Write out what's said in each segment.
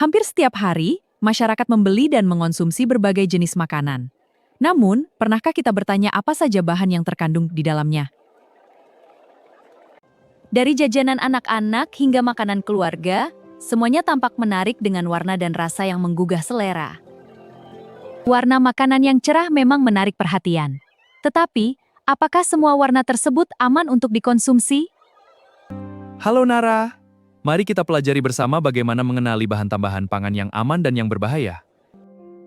Hampir setiap hari, masyarakat membeli dan mengonsumsi berbagai jenis makanan. Namun, pernahkah kita bertanya apa saja bahan yang terkandung di dalamnya? Dari jajanan anak-anak hingga makanan keluarga, semuanya tampak menarik dengan warna dan rasa yang menggugah selera. Warna makanan yang cerah memang menarik perhatian. Tetapi, apakah semua warna tersebut aman untuk dikonsumsi? Halo Nara, mari kita pelajari bersama bagaimana mengenali bahan tambahan pangan yang aman dan yang berbahaya.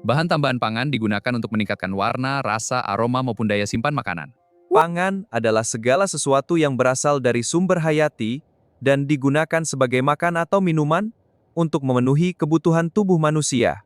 Bahan tambahan pangan digunakan untuk meningkatkan warna, rasa, aroma maupun daya simpan makanan. Pangan adalah segala sesuatu yang berasal dari sumber hayati dan digunakan sebagai makan atau minuman untuk memenuhi kebutuhan tubuh manusia.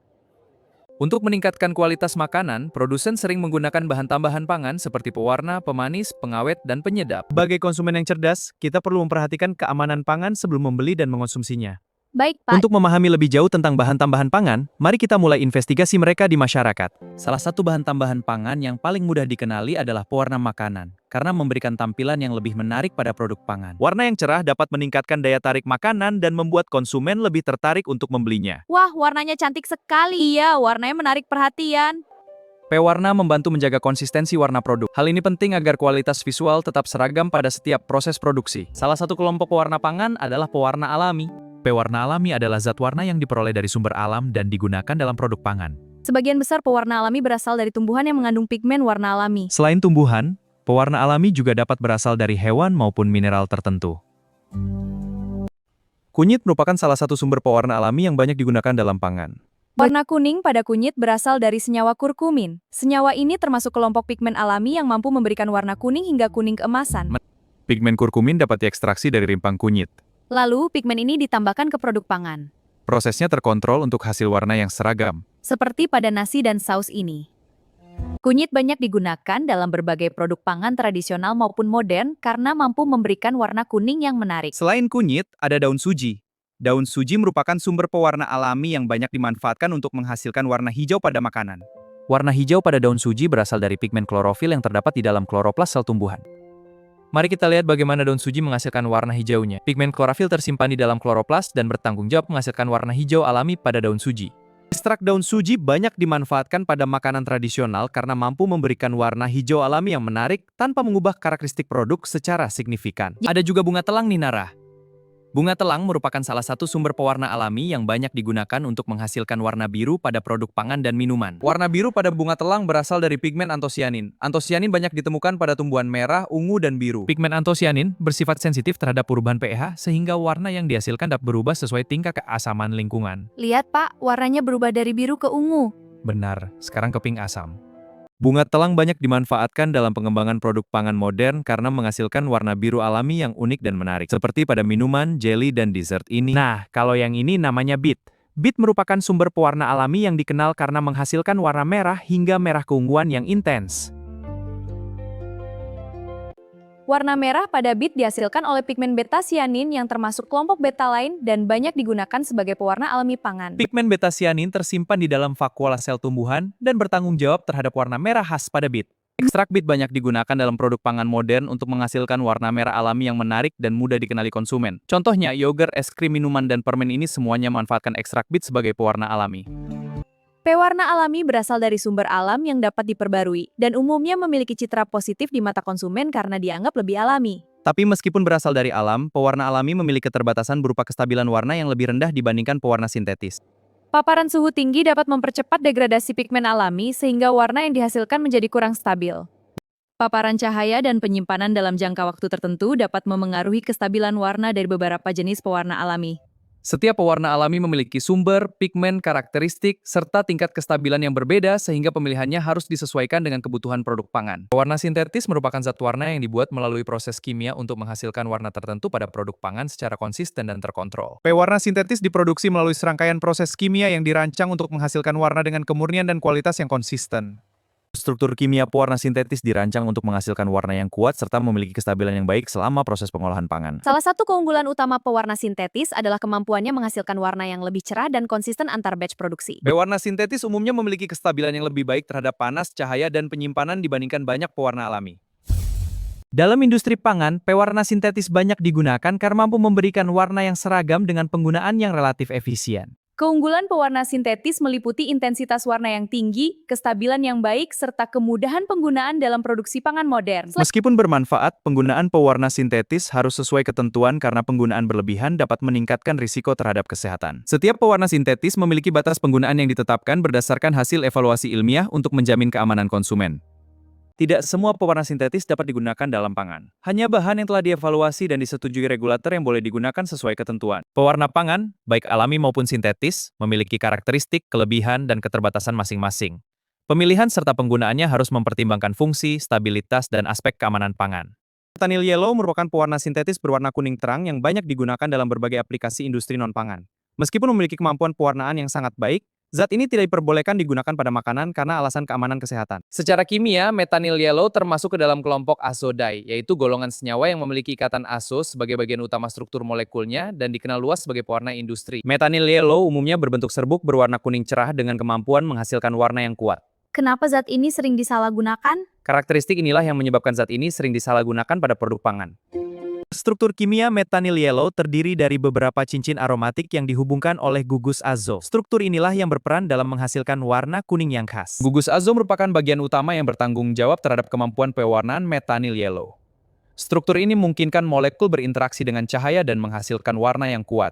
Untuk meningkatkan kualitas makanan, produsen sering menggunakan bahan tambahan pangan seperti pewarna, pemanis, pengawet, dan penyedap. Sebagai konsumen yang cerdas, kita perlu memperhatikan keamanan pangan sebelum membeli dan mengonsumsinya. Baik, Pak. Untuk memahami lebih jauh tentang bahan tambahan pangan, mari kita mulai investigasi mereka di masyarakat. Salah satu bahan tambahan pangan yang paling mudah dikenali adalah pewarna makanan, karena memberikan tampilan yang lebih menarik pada produk pangan. Warna yang cerah dapat meningkatkan daya tarik makanan dan membuat konsumen lebih tertarik untuk membelinya. Wah, warnanya cantik sekali. Iya, warnanya menarik perhatian. Pewarna membantu menjaga konsistensi warna produk. Hal ini penting agar kualitas visual tetap seragam pada setiap proses produksi. Salah satu kelompok pewarna pangan adalah pewarna alami. Pewarna alami adalah zat warna yang diperoleh dari sumber alam dan digunakan dalam produk pangan. Sebagian besar pewarna alami berasal dari tumbuhan yang mengandung pigmen warna alami. Selain tumbuhan, pewarna alami juga dapat berasal dari hewan maupun mineral tertentu. Kunyit merupakan salah satu sumber pewarna alami yang banyak digunakan dalam pangan. Warna kuning pada kunyit berasal dari senyawa kurkumin. Senyawa ini termasuk kelompok pigmen alami yang mampu memberikan warna kuning hingga kuning keemasan. Pigmen kurkumin dapat diekstraksi dari rimpang kunyit. Lalu, pigmen ini ditambahkan ke produk pangan. Prosesnya terkontrol untuk hasil warna yang seragam. Seperti pada nasi dan saus ini. Kunyit banyak digunakan dalam berbagai produk pangan tradisional maupun modern karena mampu memberikan warna kuning yang menarik. Selain kunyit, ada daun suji. Daun suji merupakan sumber pewarna alami yang banyak dimanfaatkan untuk menghasilkan warna hijau pada makanan. Warna hijau pada daun suji berasal dari pigmen klorofil yang terdapat di dalam kloroplas sel tumbuhan. Mari kita lihat bagaimana daun suji menghasilkan warna hijaunya. Pigmen klorofil tersimpan di dalam kloroplas dan bertanggung jawab menghasilkan warna hijau alami pada daun suji. Ekstrak daun suji banyak dimanfaatkan pada makanan tradisional karena mampu memberikan warna hijau alami yang menarik tanpa mengubah karakteristik produk secara signifikan. Ada juga bunga telang nih Nara. Bunga telang merupakan salah satu sumber pewarna alami yang banyak digunakan untuk menghasilkan warna biru pada produk pangan dan minuman. Warna biru pada bunga telang berasal dari pigmen antosianin. Antosianin banyak ditemukan pada tumbuhan merah, ungu, dan biru. Pigmen antosianin bersifat sensitif terhadap perubahan pH sehingga warna yang dihasilkan dapat berubah sesuai tingkat keasaman lingkungan. Lihat, Pak, warnanya berubah dari biru ke ungu. Benar, sekarang ke pink asam. Bunga telang banyak dimanfaatkan dalam pengembangan produk pangan modern karena menghasilkan warna biru alami yang unik dan menarik, seperti pada minuman, jelly, dan dessert ini. Nah, kalau yang ini namanya beet. Beet merupakan sumber pewarna alami yang dikenal karena menghasilkan warna merah hingga merah keunguan yang intens. Warna merah pada beet dihasilkan oleh pigmen beta-cyanin yang termasuk kelompok betalain dan banyak digunakan sebagai pewarna alami pangan. Pigmen beta-cyanin tersimpan di dalam vakuola sel tumbuhan dan bertanggung jawab terhadap warna merah khas pada beet. Ekstrak beet banyak digunakan dalam produk pangan modern untuk menghasilkan warna merah alami yang menarik dan mudah dikenali konsumen. Contohnya, yogurt, es krim, minuman, dan permen ini semuanya memanfaatkan ekstrak beet sebagai pewarna alami. Pewarna alami berasal dari sumber alam yang dapat diperbarui dan umumnya memiliki citra positif di mata konsumen karena dianggap lebih alami. Tapi meskipun berasal dari alam, pewarna alami memiliki keterbatasan berupa kestabilan warna yang lebih rendah dibandingkan pewarna sintetis. Paparan suhu tinggi dapat mempercepat degradasi pigmen alami sehingga warna yang dihasilkan menjadi kurang stabil. Paparan cahaya dan penyimpanan dalam jangka waktu tertentu dapat memengaruhi kestabilan warna dari beberapa jenis pewarna alami. Setiap pewarna alami memiliki sumber, pigmen, karakteristik, serta tingkat kestabilan yang berbeda sehingga pemilihannya harus disesuaikan dengan kebutuhan produk pangan. Pewarna sintetis merupakan zat warna yang dibuat melalui proses kimia untuk menghasilkan warna tertentu pada produk pangan secara konsisten dan terkontrol. Pewarna sintetis diproduksi melalui serangkaian proses kimia yang dirancang untuk menghasilkan warna dengan kemurnian dan kualitas yang konsisten. Struktur kimia pewarna sintetis dirancang untuk menghasilkan warna yang kuat serta memiliki kestabilan yang baik selama proses pengolahan pangan. Salah satu keunggulan utama pewarna sintetis adalah kemampuannya menghasilkan warna yang lebih cerah dan konsisten antar batch produksi. Pewarna sintetis umumnya memiliki kestabilan yang lebih baik terhadap panas, cahaya, dan penyimpanan dibandingkan banyak pewarna alami. Dalam industri pangan, pewarna sintetis banyak digunakan karena mampu memberikan warna yang seragam dengan penggunaan yang relatif efisien. Keunggulan pewarna sintetis meliputi intensitas warna yang tinggi, kestabilan yang baik, serta kemudahan penggunaan dalam produksi pangan modern. Meskipun bermanfaat, penggunaan pewarna sintetis harus sesuai ketentuan karena penggunaan berlebihan dapat meningkatkan risiko terhadap kesehatan. Setiap pewarna sintetis memiliki batas penggunaan yang ditetapkan berdasarkan hasil evaluasi ilmiah untuk menjamin keamanan konsumen. Tidak semua pewarna sintetis dapat digunakan dalam pangan. Hanya bahan yang telah dievaluasi dan disetujui regulator yang boleh digunakan sesuai ketentuan. Pewarna pangan, baik alami maupun sintetis, memiliki karakteristik, kelebihan, dan keterbatasan masing-masing. Pemilihan serta penggunaannya harus mempertimbangkan fungsi, stabilitas, dan aspek keamanan pangan. Metanil yellow merupakan pewarna sintetis berwarna kuning terang yang banyak digunakan dalam berbagai aplikasi industri non-pangan. Meskipun memiliki kemampuan pewarnaan yang sangat baik, zat ini tidak diperbolehkan digunakan pada makanan karena alasan keamanan kesehatan. Secara kimia, metanil yellow termasuk ke dalam kelompok azodai, yaitu golongan senyawa yang memiliki ikatan azo sebagai bagian utama struktur molekulnya dan dikenal luas sebagai pewarna industri. Metanil yellow umumnya berbentuk serbuk berwarna kuning cerah dengan kemampuan menghasilkan warna yang kuat. Kenapa zat ini sering disalahgunakan? Karakteristik inilah yang menyebabkan zat ini sering disalahgunakan pada produk pangan. Struktur kimia metanil yellow terdiri dari beberapa cincin aromatik yang dihubungkan oleh gugus azo. Struktur inilah yang berperan dalam menghasilkan warna kuning yang khas. Gugus azo merupakan bagian utama yang bertanggung jawab terhadap kemampuan pewarnaan metanil yellow. Struktur ini memungkinkan molekul berinteraksi dengan cahaya dan menghasilkan warna yang kuat.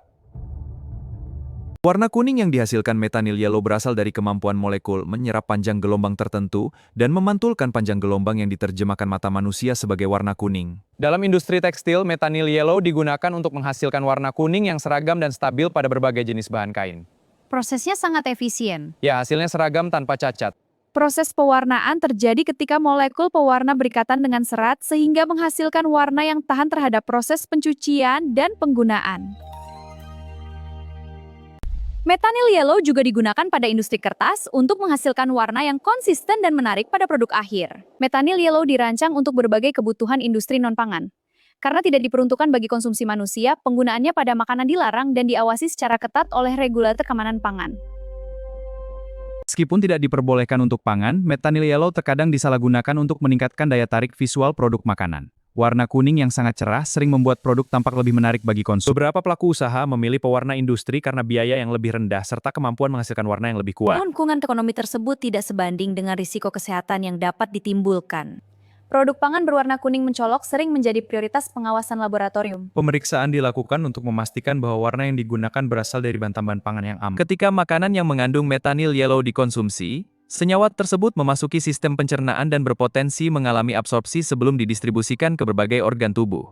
Warna kuning yang dihasilkan metanil yellow berasal dari kemampuan molekul menyerap panjang gelombang tertentu dan memantulkan panjang gelombang yang diterjemahkan mata manusia sebagai warna kuning. Dalam industri tekstil, metanil yellow digunakan untuk menghasilkan warna kuning yang seragam dan stabil pada berbagai jenis bahan kain. Prosesnya sangat efisien. Ya, hasilnya seragam tanpa cacat. Proses pewarnaan terjadi ketika molekul pewarna berikatan dengan serat sehingga menghasilkan warna yang tahan terhadap proses pencucian dan penggunaan. Metanil yellow juga digunakan pada industri kertas untuk menghasilkan warna yang konsisten dan menarik pada produk akhir. Metanil yellow dirancang untuk berbagai kebutuhan industri non-pangan. Karena tidak diperuntukkan bagi konsumsi manusia, penggunaannya pada makanan dilarang dan diawasi secara ketat oleh regulator keamanan pangan. Meskipun tidak diperbolehkan untuk pangan, metanil yellow terkadang disalahgunakan untuk meningkatkan daya tarik visual produk makanan. Warna kuning yang sangat cerah sering membuat produk tampak lebih menarik bagi konsumen. Beberapa pelaku usaha memilih pewarna industri karena biaya yang lebih rendah serta kemampuan menghasilkan warna yang lebih kuat. Keuntungan ekonomi tersebut tidak sebanding dengan risiko kesehatan yang dapat ditimbulkan. Produk pangan berwarna kuning mencolok sering menjadi prioritas pengawasan laboratorium. Pemeriksaan dilakukan untuk memastikan bahwa warna yang digunakan berasal dari bahan tambahan pangan yang aman. Ketika makanan yang mengandung metanil yellow dikonsumsi, senyawa tersebut memasuki sistem pencernaan dan berpotensi mengalami absorpsi sebelum didistribusikan ke berbagai organ tubuh.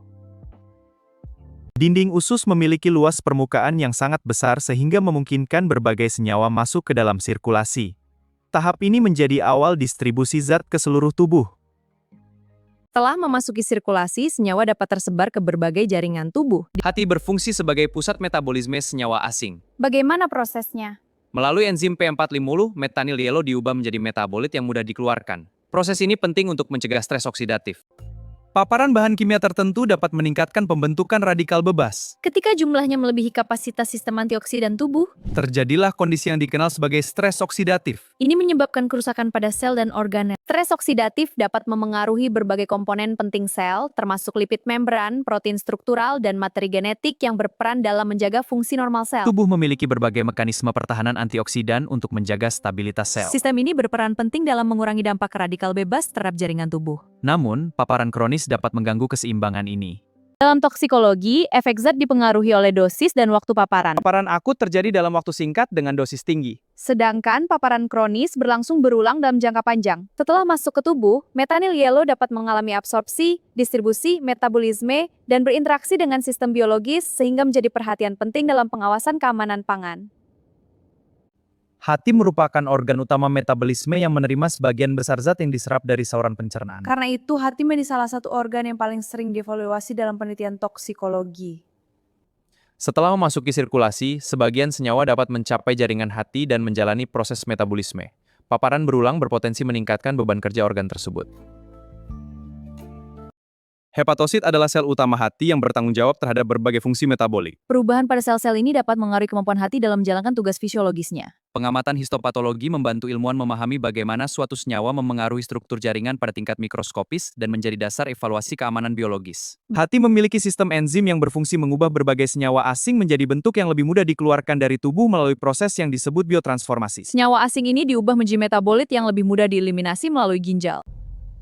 Dinding usus memiliki luas permukaan yang sangat besar sehingga memungkinkan berbagai senyawa masuk ke dalam sirkulasi. Tahap ini menjadi awal distribusi zat ke seluruh tubuh. Setelah memasuki sirkulasi, senyawa dapat tersebar ke berbagai jaringan tubuh. Hati berfungsi sebagai pusat metabolisme senyawa asing. Bagaimana prosesnya? Melalui enzim P450, metanil yellow diubah menjadi metabolit yang mudah dikeluarkan. Proses ini penting untuk mencegah stres oksidatif. Paparan bahan kimia tertentu dapat meningkatkan pembentukan radikal bebas. Ketika jumlahnya melebihi kapasitas sistem antioksidan tubuh, Terjadilah kondisi yang dikenal sebagai stres oksidatif. ini menyebabkan kerusakan pada sel dan organ. Stres oksidatif dapat memengaruhi berbagai komponen penting sel, termasuk lipid membran, protein struktural, dan materi genetik yang berperan dalam menjaga fungsi normal sel. Tubuh memiliki berbagai mekanisme pertahanan antioksidan untuk menjaga stabilitas sel. Sistem ini berperan penting dalam mengurangi dampak radikal bebas terhadap jaringan tubuh. Namun, paparan kronis dapat mengganggu keseimbangan ini. Dalam toksikologi, efek zat dipengaruhi oleh dosis dan waktu paparan. Paparan akut terjadi dalam waktu singkat dengan dosis tinggi. Sedangkan paparan kronis berlangsung berulang dalam jangka panjang. Setelah masuk ke tubuh, metanil yellow dapat mengalami absorpsi, distribusi, metabolisme, dan berinteraksi dengan sistem biologis sehingga menjadi perhatian penting dalam pengawasan keamanan pangan. Hati merupakan organ utama metabolisme yang menerima sebagian besar zat yang diserap dari saluran pencernaan. Karena itu, hati menjadi salah satu organ yang paling sering dievaluasi dalam penelitian toksikologi. Setelah memasuki sirkulasi, sebagian senyawa dapat mencapai jaringan hati dan menjalani proses metabolisme. Paparan berulang berpotensi meningkatkan beban kerja organ tersebut. Hepatosit adalah sel utama hati yang bertanggung jawab terhadap berbagai fungsi metabolik. Perubahan pada sel-sel ini dapat mengaruhi kemampuan hati dalam menjalankan tugas fisiologisnya. Pengamatan histopatologi membantu ilmuwan memahami bagaimana suatu senyawa memengaruhi struktur jaringan pada tingkat mikroskopis dan menjadi dasar evaluasi keamanan biologis. Hati memiliki sistem enzim yang berfungsi mengubah berbagai senyawa asing menjadi bentuk yang lebih mudah dikeluarkan dari tubuh melalui proses yang disebut biotransformasi. Senyawa asing ini diubah menjadi metabolit yang lebih mudah dieliminasi melalui ginjal.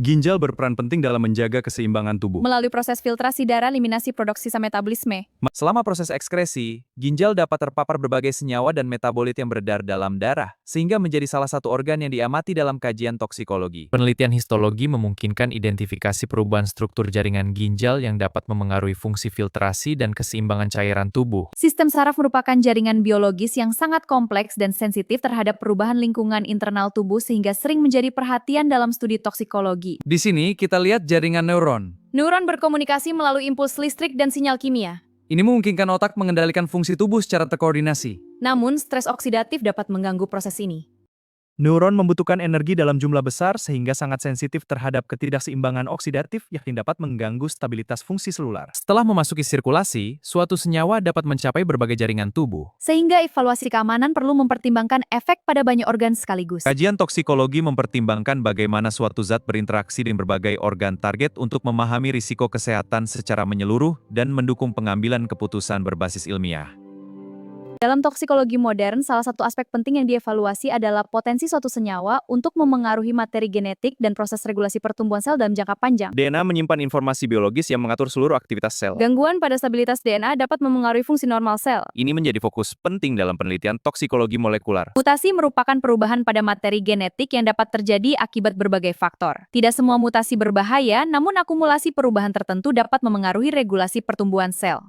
Ginjal berperan penting dalam menjaga keseimbangan tubuh. Melalui proses filtrasi darah, eliminasi produk sisa metabolisme. Selama proses ekskresi, ginjal dapat terpapar berbagai senyawa dan metabolit yang beredar dalam darah, sehingga menjadi salah satu organ yang diamati dalam kajian toksikologi. Penelitian histologi memungkinkan identifikasi perubahan struktur jaringan ginjal yang dapat memengaruhi fungsi filtrasi dan keseimbangan cairan tubuh. Sistem saraf merupakan jaringan biologis yang sangat kompleks dan sensitif terhadap perubahan lingkungan internal tubuh sehingga sering menjadi perhatian dalam studi toksikologi. Di sini kita lihat jaringan neuron. Neuron berkomunikasi melalui impuls listrik dan sinyal kimia. Ini memungkinkan otak mengendalikan fungsi tubuh secara terkoordinasi. Namun, stres oksidatif dapat mengganggu proses ini. Neuron membutuhkan energi dalam jumlah besar sehingga sangat sensitif terhadap ketidakseimbangan oksidatif yang dapat mengganggu stabilitas fungsi selular. Setelah memasuki sirkulasi, suatu senyawa dapat mencapai berbagai jaringan tubuh. Sehingga evaluasi keamanan perlu mempertimbangkan efek pada banyak organ sekaligus. Kajian toksikologi mempertimbangkan bagaimana suatu zat berinteraksi dengan berbagai organ target untuk memahami risiko kesehatan secara menyeluruh dan mendukung pengambilan keputusan berbasis ilmiah. Dalam toksikologi modern, salah satu aspek penting yang dievaluasi adalah potensi suatu senyawa untuk memengaruhi materi genetik dan proses regulasi pertumbuhan sel dalam jangka panjang. DNA menyimpan informasi biologis yang mengatur seluruh aktivitas sel. Gangguan pada stabilitas DNA dapat memengaruhi fungsi normal sel. Ini menjadi fokus penting dalam penelitian toksikologi molekular. Mutasi merupakan perubahan pada materi genetik yang dapat terjadi akibat berbagai faktor. Tidak semua mutasi berbahaya, namun akumulasi perubahan tertentu dapat memengaruhi regulasi pertumbuhan sel.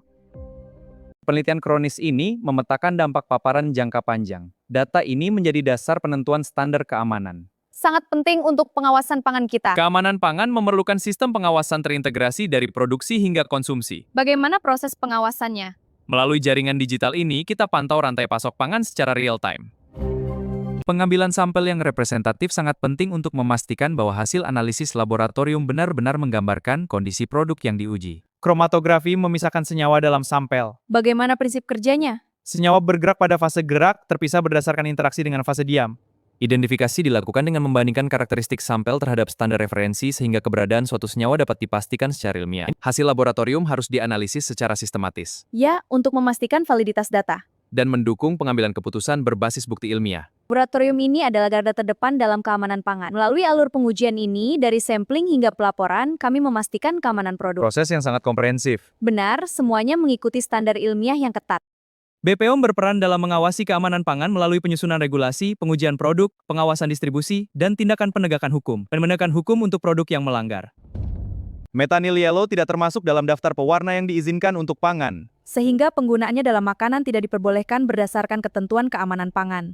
Penelitian kronis ini memetakan dampak paparan jangka panjang. Data ini menjadi dasar penentuan standar keamanan. Sangat penting untuk pengawasan pangan kita. Keamanan pangan memerlukan sistem pengawasan terintegrasi dari produksi hingga konsumsi. Bagaimana proses pengawasannya? Melalui jaringan digital ini, kita pantau rantai pasok pangan secara real-time. Pengambilan sampel yang representatif sangat penting untuk memastikan bahwa hasil analisis laboratorium benar-benar menggambarkan kondisi produk yang diuji. Kromatografi memisahkan senyawa dalam sampel. Bagaimana prinsip kerjanya? Senyawa bergerak pada fase gerak, terpisah berdasarkan interaksi dengan fase diam. Identifikasi dilakukan dengan membandingkan karakteristik sampel terhadap standar referensi sehingga keberadaan suatu senyawa dapat dipastikan secara ilmiah. Hasil laboratorium harus dianalisis secara sistematis Ya, untuk memastikan validitas data. dan mendukung pengambilan keputusan berbasis bukti ilmiah. Laboratorium ini adalah garda terdepan dalam keamanan pangan. Melalui alur pengujian ini, dari sampling hingga pelaporan, kami memastikan keamanan produk. Proses yang sangat komprehensif. Benar, semuanya mengikuti standar ilmiah yang ketat. BPOM berperan dalam mengawasi keamanan pangan melalui penyusunan regulasi, pengujian produk, pengawasan distribusi, dan tindakan penegakan hukum. Penegakan hukum untuk produk yang melanggar. Methanol yellow tidak termasuk dalam daftar pewarna yang diizinkan untuk pangan. Sehingga penggunaannya dalam makanan tidak diperbolehkan berdasarkan ketentuan keamanan pangan.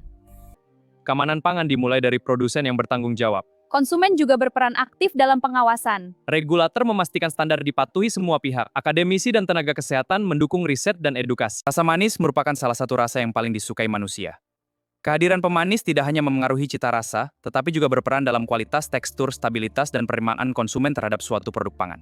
Keamanan pangan dimulai dari produsen yang bertanggung jawab. Konsumen juga berperan aktif dalam pengawasan. Regulator memastikan standar dipatuhi semua pihak. Akademisi dan tenaga kesehatan mendukung riset dan edukasi. Rasa manis merupakan salah satu rasa yang paling disukai manusia. Kehadiran pemanis tidak hanya memengaruhi cita rasa, tetapi juga berperan dalam kualitas, tekstur, stabilitas, dan penerimaan konsumen terhadap suatu produk pangan.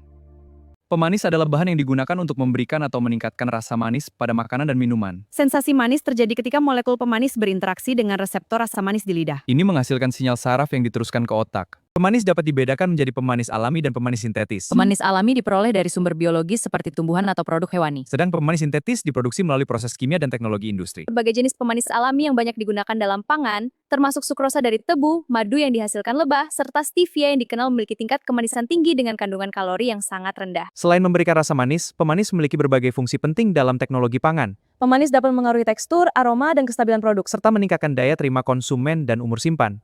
Pemanis adalah bahan yang digunakan untuk memberikan atau meningkatkan rasa manis pada makanan dan minuman. Sensasi manis terjadi ketika molekul pemanis berinteraksi dengan reseptor rasa manis di lidah. Ini menghasilkan sinyal saraf yang diteruskan ke otak. Pemanis dapat dibedakan menjadi pemanis alami dan pemanis sintetis. Pemanis alami diperoleh dari sumber biologis seperti tumbuhan atau produk hewani. Sedang pemanis sintetis diproduksi melalui proses kimia dan teknologi industri. Berbagai jenis pemanis alami yang banyak digunakan dalam pangan, termasuk sukrosa dari tebu, madu yang dihasilkan lebah, serta stevia yang dikenal memiliki tingkat kemanisan tinggi dengan kandungan kalori yang sangat rendah. Selain memberikan rasa manis, pemanis memiliki berbagai fungsi penting dalam teknologi pangan, Pemanis dapat mengaruhi tekstur, aroma, dan kestabilan produk. serta meningkatkan daya terima konsumen dan umur simpan.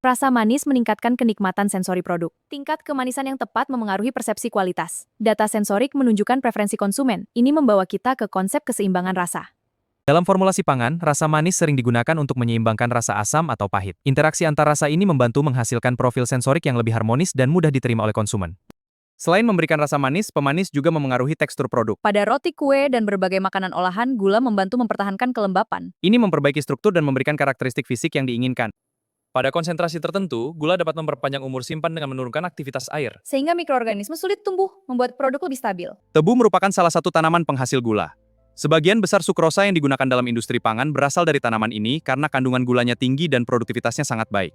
Rasa manis meningkatkan kenikmatan sensori produk. Tingkat kemanisan yang tepat memengaruhi persepsi kualitas. Data sensorik menunjukkan preferensi konsumen. Ini membawa kita ke konsep keseimbangan rasa. Dalam formulasi pangan, rasa manis sering digunakan untuk menyeimbangkan rasa asam atau pahit. Interaksi antar rasa ini membantu menghasilkan profil sensorik yang lebih harmonis dan mudah diterima oleh konsumen. Selain memberikan rasa manis, pemanis juga memengaruhi tekstur produk. Pada roti, kue, dan berbagai makanan olahan, gula membantu mempertahankan kelembapan. Ini memperbaiki struktur dan memberikan karakteristik fisik yang diinginkan. Pada konsentrasi tertentu, gula dapat memperpanjang umur simpan dengan menurunkan aktivitas air. Sehingga mikroorganisme sulit tumbuh, membuat produk lebih stabil. Tebu merupakan salah satu tanaman penghasil gula. Sebagian besar sukrosa yang digunakan dalam industri pangan berasal dari tanaman ini karena kandungan gulanya tinggi dan produktivitasnya sangat baik.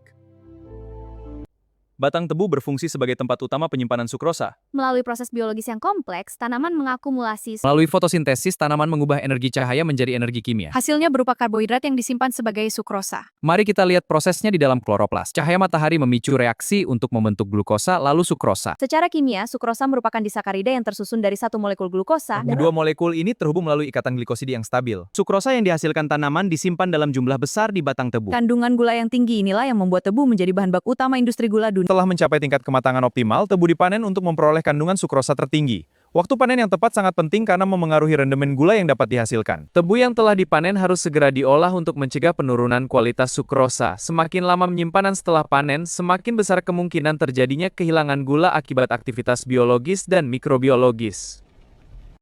Batang tebu berfungsi sebagai tempat utama penyimpanan sukrosa. Melalui proses biologis yang kompleks, tanaman mengakumulasi. Melalui fotosintesis, tanaman mengubah energi cahaya menjadi energi kimia. Hasilnya berupa karbohidrat yang disimpan sebagai sukrosa. Mari kita lihat prosesnya di dalam kloroplas. Cahaya matahari memicu reaksi untuk membentuk glukosa lalu sukrosa. Secara kimia, sukrosa merupakan disakarida yang tersusun dari satu molekul glukosa. Kedua molekul ini terhubung melalui ikatan glikosida yang stabil. Sukrosa yang dihasilkan tanaman disimpan dalam jumlah besar di batang tebu. Kandungan gula yang tinggi inilah yang membuat tebu menjadi bahan baku utama industri gula dunia. Setelah mencapai tingkat kematangan optimal, tebu dipanen untuk memperoleh kandungan sukrosa tertinggi. Waktu panen yang tepat sangat penting karena memengaruhi rendemen gula yang dapat dihasilkan. Tebu yang telah dipanen harus segera diolah untuk mencegah penurunan kualitas sukrosa. Semakin lama penyimpanan setelah panen, semakin besar kemungkinan terjadinya kehilangan gula akibat aktivitas biologis dan mikrobiologis.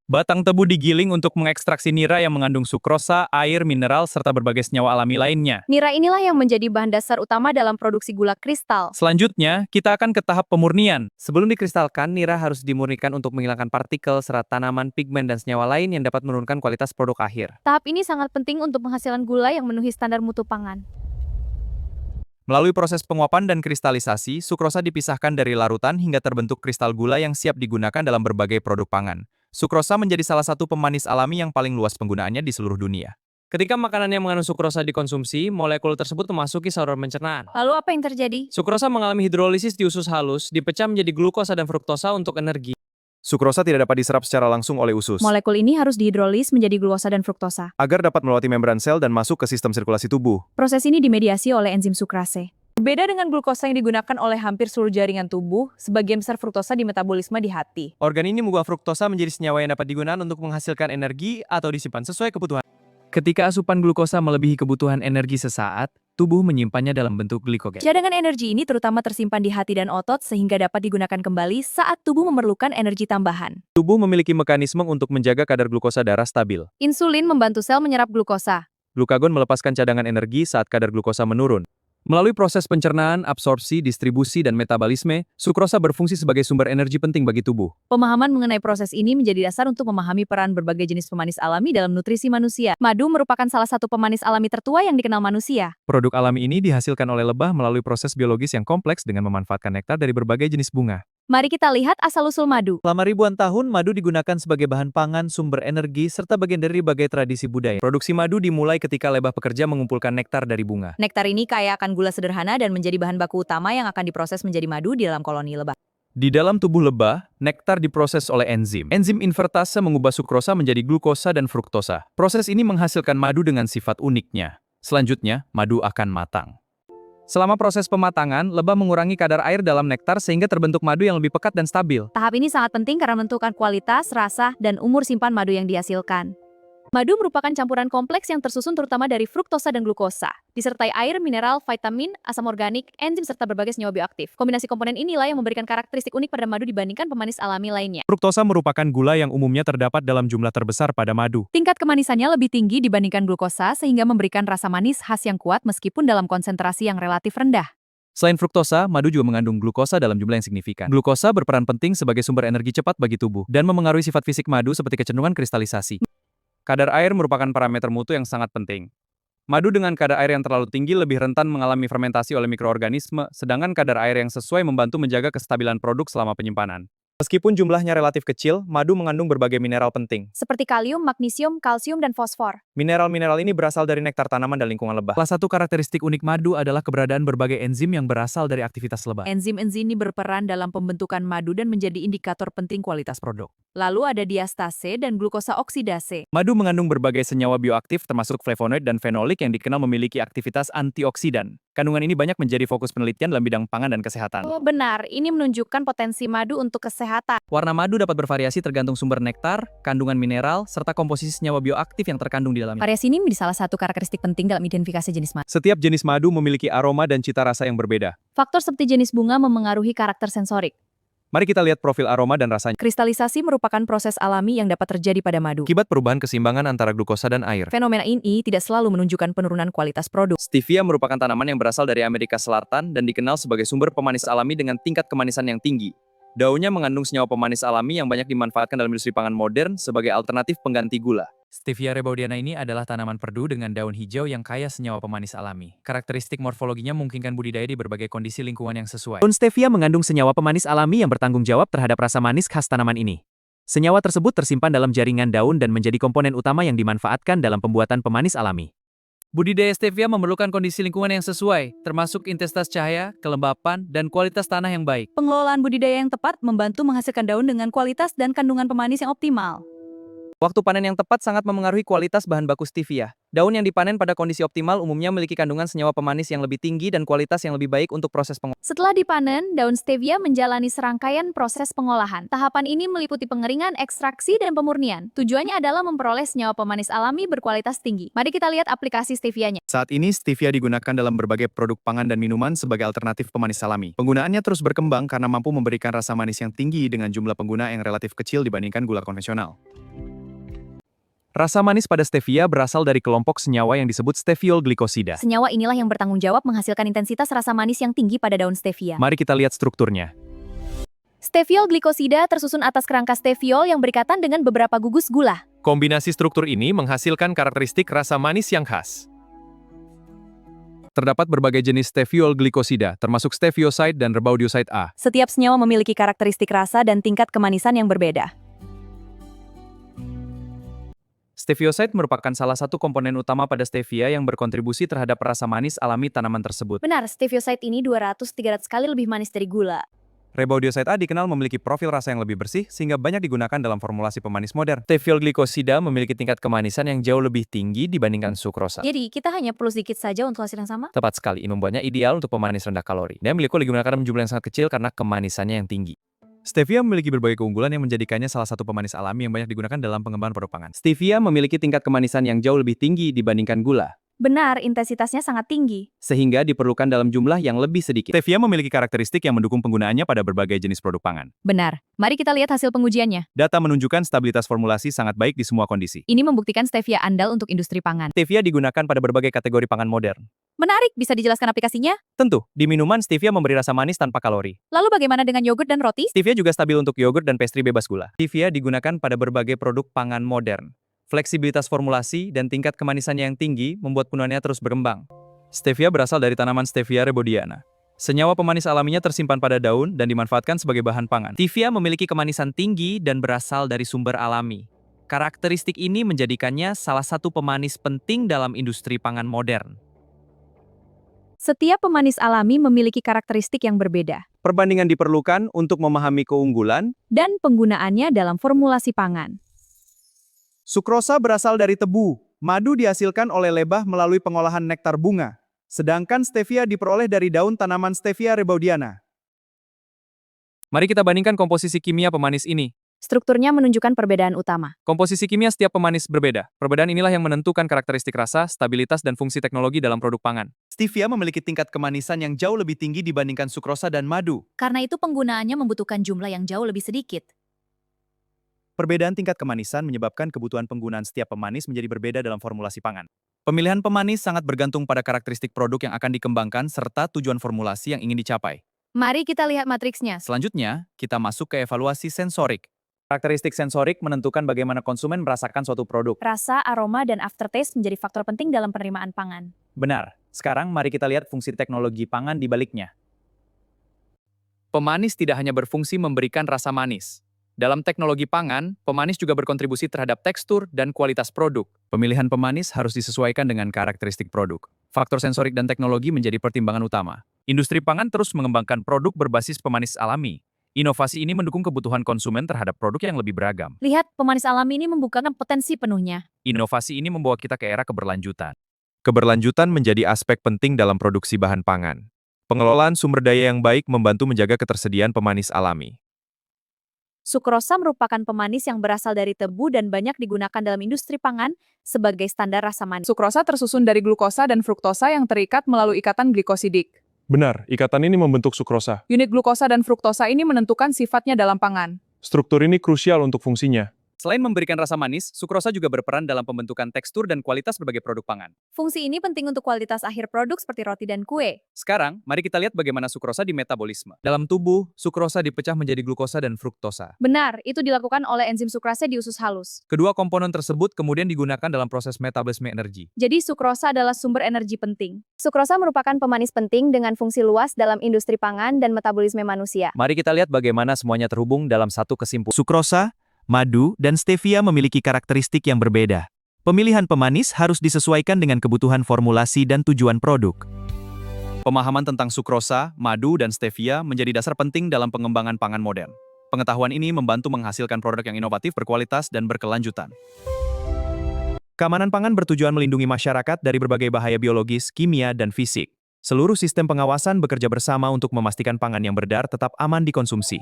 Batang tebu digiling untuk mengekstraksi nira yang mengandung sukrosa, air, mineral, serta berbagai senyawa alami lainnya. Nira inilah yang menjadi bahan dasar utama dalam produksi gula kristal. Selanjutnya, kita akan ke tahap pemurnian. Sebelum dikristalkan, nira harus dimurnikan untuk menghilangkan partikel, serat tanaman, pigmen, dan senyawa lain yang dapat menurunkan kualitas produk akhir. Tahap ini sangat penting untuk penghasilan gula yang memenuhi standar mutu pangan. Melalui proses penguapan dan kristalisasi, sukrosa dipisahkan dari larutan hingga terbentuk kristal gula yang siap digunakan dalam berbagai produk pangan. Sukrosa menjadi salah satu pemanis alami yang paling luas penggunaannya di seluruh dunia. Ketika makanan yang mengandung sukrosa dikonsumsi, molekul tersebut memasuki saluran pencernaan. Lalu apa yang terjadi? Sukrosa mengalami hidrolisis di usus halus, dipecah menjadi glukosa dan fruktosa untuk energi. Sukrosa tidak dapat diserap secara langsung oleh usus, Molekul ini harus dihidrolis menjadi glukosa dan fruktosa. agar dapat melewati membran sel dan masuk ke sistem sirkulasi tubuh. Proses ini dimediasi oleh enzim sukrase. Berbeda dengan glukosa yang digunakan oleh hampir seluruh jaringan tubuh, sebagian besar fruktosa dimetabolisme di hati. Organ ini mengubah fruktosa menjadi senyawa yang dapat digunakan untuk menghasilkan energi atau disimpan sesuai kebutuhan. Ketika asupan glukosa melebihi kebutuhan energi sesaat, tubuh menyimpannya dalam bentuk glikogen. Cadangan energi ini terutama tersimpan di hati dan otot sehingga dapat digunakan kembali saat tubuh memerlukan energi tambahan. Tubuh memiliki mekanisme untuk menjaga kadar glukosa darah stabil. Insulin membantu sel menyerap glukosa. Glukagon melepaskan cadangan energi saat kadar glukosa menurun. Melalui proses pencernaan, absorpsi, distribusi, dan metabolisme, sukrosa berfungsi sebagai sumber energi penting bagi tubuh. Pemahaman mengenai proses ini menjadi dasar untuk memahami peran berbagai jenis pemanis alami dalam nutrisi manusia. Madu merupakan salah satu pemanis alami tertua yang dikenal manusia. Produk alami ini dihasilkan oleh lebah melalui proses biologis yang kompleks dengan memanfaatkan nektar dari berbagai jenis bunga. Mari kita lihat asal-usul madu. Selama ribuan tahun, madu digunakan sebagai bahan pangan, sumber energi, serta bagian dari berbagai tradisi budaya. Produksi madu dimulai ketika lebah pekerja mengumpulkan nektar dari bunga. Nektar ini kaya akan gula sederhana dan menjadi bahan baku utama yang akan diproses menjadi madu di dalam koloni lebah. Di dalam tubuh lebah, nektar diproses oleh enzim. Enzim invertase mengubah sukrosa menjadi glukosa dan fruktosa. Proses ini menghasilkan madu dengan sifat uniknya. Selanjutnya, madu akan matang. Selama proses pematangan, lebah mengurangi kadar air dalam nektar sehingga terbentuk madu yang lebih pekat dan stabil. Tahap ini sangat penting karena menentukan kualitas, rasa, dan umur simpan madu yang dihasilkan. Madu merupakan campuran kompleks yang tersusun terutama dari fruktosa dan glukosa, disertai air, mineral, vitamin, asam organik, enzim, serta berbagai senyawa bioaktif. Kombinasi komponen inilah yang memberikan karakteristik unik pada madu dibandingkan pemanis alami lainnya. Fruktosa merupakan gula yang umumnya terdapat dalam jumlah terbesar pada madu. Tingkat kemanisannya lebih tinggi dibandingkan glukosa sehingga memberikan rasa manis khas yang kuat meskipun dalam konsentrasi yang relatif rendah. Selain fruktosa, madu juga mengandung glukosa dalam jumlah yang signifikan. Glukosa berperan penting sebagai sumber energi cepat bagi tubuh dan memengaruhi sifat fisik madu seperti kecenderungan kristalisasi. Kadar air merupakan parameter mutu yang sangat penting. Madu dengan kadar air yang terlalu tinggi lebih rentan mengalami fermentasi oleh mikroorganisme, sedangkan kadar air yang sesuai membantu menjaga kestabilan produk selama penyimpanan. Meskipun jumlahnya relatif kecil, madu mengandung berbagai mineral penting. Seperti kalium, magnesium, kalsium, dan fosfor. Mineral-mineral ini berasal dari nektar tanaman dan lingkungan lebah. Salah satu karakteristik unik madu adalah keberadaan berbagai enzim yang berasal dari aktivitas lebah. Enzim-enzim ini berperan dalam pembentukan madu dan menjadi indikator penting kualitas produk. Lalu ada diastase dan glukosa oksidase. Madu mengandung berbagai senyawa bioaktif termasuk flavonoid dan fenolik yang dikenal memiliki aktivitas antioksidan. Kandungan ini banyak menjadi fokus penelitian dalam bidang pangan dan kesehatan. Oh, benar, ini menunjukkan potensi madu untuk kesehatan. Warna madu dapat bervariasi tergantung sumber nektar, kandungan mineral, serta komposisi senyawa bioaktif yang terkandung di dalamnya. Variasi ini menjadi salah satu karakteristik penting dalam identifikasi jenis madu. Setiap jenis madu memiliki aroma dan cita rasa yang berbeda. Faktor seperti jenis bunga memengaruhi karakter sensorik. Mari kita lihat profil aroma dan rasanya. Kristalisasi merupakan proses alami yang dapat terjadi pada madu. Akibat perubahan keseimbangan antara glukosa dan air. Fenomena ini tidak selalu menunjukkan penurunan kualitas produk. Stevia merupakan tanaman yang berasal dari Amerika Selatan dan dikenal sebagai sumber pemanis alami dengan tingkat kemanisan yang tinggi. Daunnya mengandung senyawa pemanis alami yang banyak dimanfaatkan dalam industri pangan modern sebagai alternatif pengganti gula. Stevia rebaudiana ini adalah tanaman perdu dengan daun hijau yang kaya senyawa pemanis alami. Karakteristik morfologinya memungkinkan budidaya di berbagai kondisi lingkungan yang sesuai. Daun stevia mengandung senyawa pemanis alami yang bertanggung jawab terhadap rasa manis khas tanaman ini. Senyawa tersebut tersimpan dalam jaringan daun dan menjadi komponen utama yang dimanfaatkan dalam pembuatan pemanis alami. Budidaya stevia memerlukan kondisi lingkungan yang sesuai, termasuk intensitas cahaya, kelembapan, dan kualitas tanah yang baik. Pengelolaan budidaya yang tepat membantu menghasilkan daun dengan kualitas dan kandungan pemanis yang optimal. Waktu panen yang tepat sangat memengaruhi kualitas bahan baku stevia. Daun yang dipanen pada kondisi optimal umumnya memiliki kandungan senyawa pemanis yang lebih tinggi dan kualitas yang lebih baik untuk proses pengolahan. Setelah dipanen, daun stevia menjalani serangkaian proses pengolahan. Tahapan ini meliputi pengeringan, ekstraksi, dan pemurnian. Tujuannya adalah memperoleh senyawa pemanis alami berkualitas tinggi. Mari kita lihat aplikasi stevianya. Saat ini, stevia digunakan dalam berbagai produk pangan dan minuman sebagai alternatif pemanis alami. Penggunaannya terus berkembang karena mampu memberikan rasa manis yang tinggi dengan jumlah pengguna yang relatif kecil dibandingkan gula konvensional. Rasa manis pada stevia berasal dari kelompok senyawa yang disebut steviol glikosida. Senyawa inilah yang bertanggung jawab menghasilkan intensitas rasa manis yang tinggi pada daun stevia. Mari kita lihat strukturnya. Steviol glikosida tersusun atas kerangka steviol yang berikatan dengan beberapa gugus gula. Kombinasi struktur ini menghasilkan karakteristik rasa manis yang khas. Terdapat berbagai jenis steviol glikosida, termasuk stevioside dan rebaudioside A. Setiap senyawa memiliki karakteristik rasa dan tingkat kemanisan yang berbeda. Stevioside merupakan salah satu komponen utama pada stevia yang berkontribusi terhadap rasa manis alami tanaman tersebut. Benar, stevioside ini 200-300 kali lebih manis dari gula. Rebaudioside A dikenal memiliki profil rasa yang lebih bersih sehingga banyak digunakan dalam formulasi pemanis modern. Steviol glikosida memiliki tingkat kemanisan yang jauh lebih tinggi dibandingkan sukrosa. Jadi, kita hanya perlu sedikit saja untuk hasil yang sama? Tepat sekali, ini membuatnya ideal untuk pemanis rendah kalori. Dan milikku digunakan dalam jumlah yang sangat kecil karena kemanisannya yang tinggi. Stevia memiliki berbagai keunggulan yang menjadikannya salah satu pemanis alami yang banyak digunakan dalam pengembangan produk pangan. Stevia memiliki tingkat kemanisan yang jauh lebih tinggi dibandingkan gula, Benar, intensitasnya sangat tinggi. sehingga diperlukan dalam jumlah yang lebih sedikit. Stevia memiliki karakteristik yang mendukung penggunaannya pada berbagai jenis produk pangan. Benar. Mari kita lihat hasil pengujiannya. Data menunjukkan stabilitas formulasi sangat baik di semua kondisi. Ini membuktikan stevia andal untuk industri pangan. Stevia digunakan pada berbagai kategori pangan modern. Menarik, bisa dijelaskan aplikasinya? Tentu, di minuman stevia memberi rasa manis tanpa kalori. Lalu bagaimana dengan yogurt dan roti? Stevia juga stabil untuk yogurt dan pastry bebas gula. Stevia digunakan pada berbagai produk pangan modern. Fleksibilitas formulasi dan tingkat kemanisannya yang tinggi membuat penggunaannya terus berkembang. Stevia berasal dari tanaman Stevia rebaudiana. Senyawa pemanis alaminya tersimpan pada daun dan dimanfaatkan sebagai bahan pangan. Stevia memiliki kemanisan tinggi dan berasal dari sumber alami. Karakteristik ini menjadikannya salah satu pemanis penting dalam industri pangan modern. Setiap pemanis alami memiliki karakteristik yang berbeda, Perbandingan diperlukan untuk memahami keunggulan. dan penggunaannya dalam formulasi pangan. Sukrosa berasal dari tebu. Madu dihasilkan oleh lebah melalui pengolahan nektar bunga. Sedangkan stevia diperoleh dari daun tanaman Stevia rebaudiana. Mari kita bandingkan komposisi kimia pemanis ini. Strukturnya menunjukkan perbedaan utama. Komposisi kimia setiap pemanis berbeda. Perbedaan inilah yang menentukan karakteristik rasa, stabilitas, dan fungsi teknologi dalam produk pangan. Stevia memiliki tingkat kemanisan yang jauh lebih tinggi dibandingkan sukrosa dan madu. Karena itu penggunaannya membutuhkan jumlah yang jauh lebih sedikit. Perbedaan tingkat kemanisan menyebabkan kebutuhan penggunaan setiap pemanis menjadi berbeda dalam formulasi pangan. Pemilihan pemanis sangat bergantung pada karakteristik produk yang akan dikembangkan serta tujuan formulasi yang ingin dicapai. Mari kita lihat matriksnya. Selanjutnya, kita masuk ke evaluasi sensorik. Karakteristik sensorik menentukan bagaimana konsumen merasakan suatu produk. Rasa, aroma, dan aftertaste menjadi faktor penting dalam penerimaan pangan. Benar. Sekarang mari kita lihat fungsi teknologi pangan di baliknya. Pemanis tidak hanya berfungsi memberikan rasa manis. Dalam teknologi pangan, pemanis juga berkontribusi terhadap tekstur dan kualitas produk. Pemilihan pemanis harus disesuaikan dengan karakteristik produk. Faktor sensorik dan teknologi menjadi pertimbangan utama. Industri pangan terus mengembangkan produk berbasis pemanis alami. Inovasi ini mendukung kebutuhan konsumen terhadap produk yang lebih beragam. Lihat, pemanis alami ini membukakan potensi penuhnya. Inovasi ini membawa kita ke era keberlanjutan. Keberlanjutan menjadi aspek penting dalam produksi bahan pangan. Pengelolaan sumber daya yang baik membantu menjaga ketersediaan pemanis alami. Sukrosa merupakan pemanis yang berasal dari tebu dan banyak digunakan dalam industri pangan sebagai standar rasa manis. Sukrosa tersusun dari glukosa dan fruktosa yang terikat melalui ikatan glikosidik. Benar, ikatan ini membentuk sukrosa. Unit glukosa dan fruktosa ini menentukan sifatnya dalam pangan. Struktur ini krusial untuk fungsinya. Selain memberikan rasa manis, sukrosa juga berperan dalam pembentukan tekstur dan kualitas berbagai produk pangan. Fungsi ini penting untuk kualitas akhir produk seperti roti dan kue. Sekarang, mari kita lihat bagaimana sukrosa di metabolisme. Dalam tubuh, sukrosa dipecah menjadi glukosa dan fruktosa. Benar, itu dilakukan oleh enzim sukrase di usus halus. Kedua komponen tersebut kemudian digunakan dalam proses metabolisme energi. Jadi sukrosa adalah sumber energi penting. Sukrosa merupakan pemanis penting dengan fungsi luas dalam industri pangan dan metabolisme manusia. Mari kita lihat bagaimana semuanya terhubung dalam satu kesimpulan. Sukrosa, madu, dan stevia memiliki karakteristik yang berbeda. Pemilihan pemanis harus disesuaikan dengan kebutuhan formulasi dan tujuan produk. Pemahaman tentang sukrosa, madu, dan stevia menjadi dasar penting dalam pengembangan pangan modern. Pengetahuan ini membantu menghasilkan produk yang inovatif, berkualitas, dan berkelanjutan. Keamanan pangan bertujuan melindungi masyarakat dari berbagai bahaya biologis, kimia, dan fisik. Seluruh sistem pengawasan bekerja bersama untuk memastikan pangan yang beredar tetap aman dikonsumsi.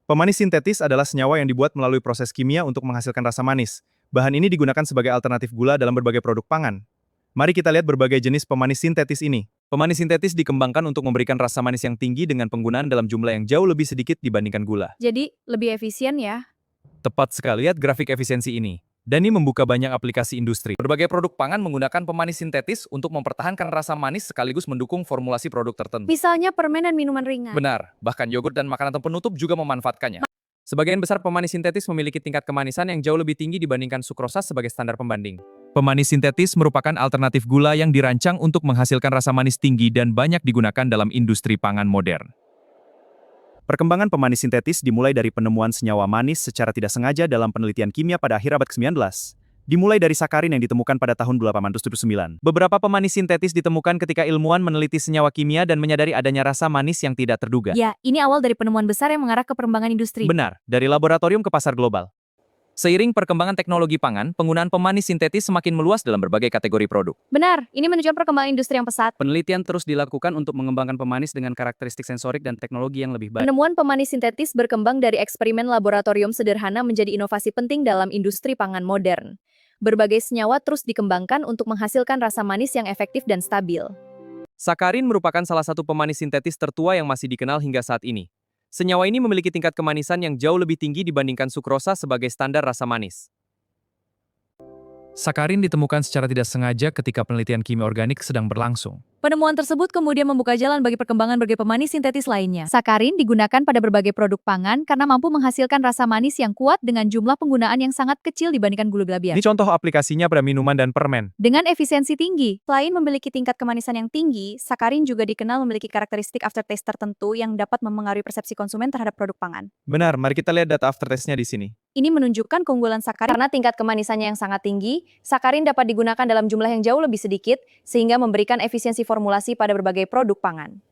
Pemanis sintetis adalah senyawa yang dibuat melalui proses kimia untuk menghasilkan rasa manis. Bahan ini digunakan sebagai alternatif gula dalam berbagai produk pangan. Mari kita lihat berbagai jenis pemanis sintetis ini. Pemanis sintetis dikembangkan untuk memberikan rasa manis yang tinggi dengan penggunaan dalam jumlah yang jauh lebih sedikit dibandingkan gula. Jadi, lebih efisien ya. Tepat sekali, lihat grafik efisiensi ini. Dan ini membuka banyak aplikasi industri. Berbagai produk pangan menggunakan pemanis sintetis untuk mempertahankan rasa manis sekaligus mendukung formulasi produk tertentu. Misalnya permen dan minuman ringan. Benar, bahkan yogurt dan makanan penutup juga memanfaatkannya. Sebagian besar pemanis sintetis memiliki tingkat kemanisan yang jauh lebih tinggi dibandingkan sukrosa sebagai standar pembanding. Pemanis sintetis merupakan alternatif gula yang dirancang untuk menghasilkan rasa manis tinggi dan banyak digunakan dalam industri pangan modern. Perkembangan pemanis sintetis dimulai dari penemuan senyawa manis secara tidak sengaja dalam penelitian kimia pada akhir abad ke-19. Dimulai dari sakarin yang ditemukan pada tahun 1879. Beberapa pemanis sintetis ditemukan ketika ilmuwan meneliti senyawa kimia dan menyadari adanya rasa manis yang tidak terduga. Ya, ini awal dari penemuan besar yang mengarah ke perkembangan industri. Benar, dari laboratorium ke pasar global. Seiring perkembangan teknologi pangan, penggunaan pemanis sintetis semakin meluas dalam berbagai kategori produk. Benar, ini menunjukkan perkembangan industri yang pesat. Penelitian terus dilakukan untuk mengembangkan pemanis dengan karakteristik sensorik dan teknologi yang lebih baik. Penemuan pemanis sintetis berkembang dari eksperimen laboratorium sederhana menjadi inovasi penting dalam industri pangan modern. Berbagai senyawa terus dikembangkan untuk menghasilkan rasa manis yang efektif dan stabil. Sakarin merupakan salah satu pemanis sintetis tertua yang masih dikenal hingga saat ini. Senyawa ini memiliki tingkat kemanisan yang jauh lebih tinggi dibandingkan sukrosa sebagai standar rasa manis. Sakarin ditemukan secara tidak sengaja ketika penelitian kimia organik sedang berlangsung. Penemuan tersebut kemudian membuka jalan bagi perkembangan berbagai pemanis sintetis lainnya. Sakarin digunakan pada berbagai produk pangan karena mampu menghasilkan rasa manis yang kuat dengan jumlah penggunaan yang sangat kecil dibandingkan gula biar. Ini contoh aplikasinya pada minuman dan permen. Dengan efisiensi tinggi, selain memiliki tingkat kemanisan yang tinggi, sakarin juga dikenal memiliki karakteristik aftertaste tertentu yang dapat memengaruhi persepsi konsumen terhadap produk pangan. Benar, mari kita lihat data aftertaste-nya di sini. Ini menunjukkan keunggulan sakarin karena tingkat kemanisannya yang sangat tinggi. Sakarin dapat digunakan dalam jumlah yang jauh lebih sedikit, sehingga memberikan efisiensi formulasi pada berbagai produk pangan.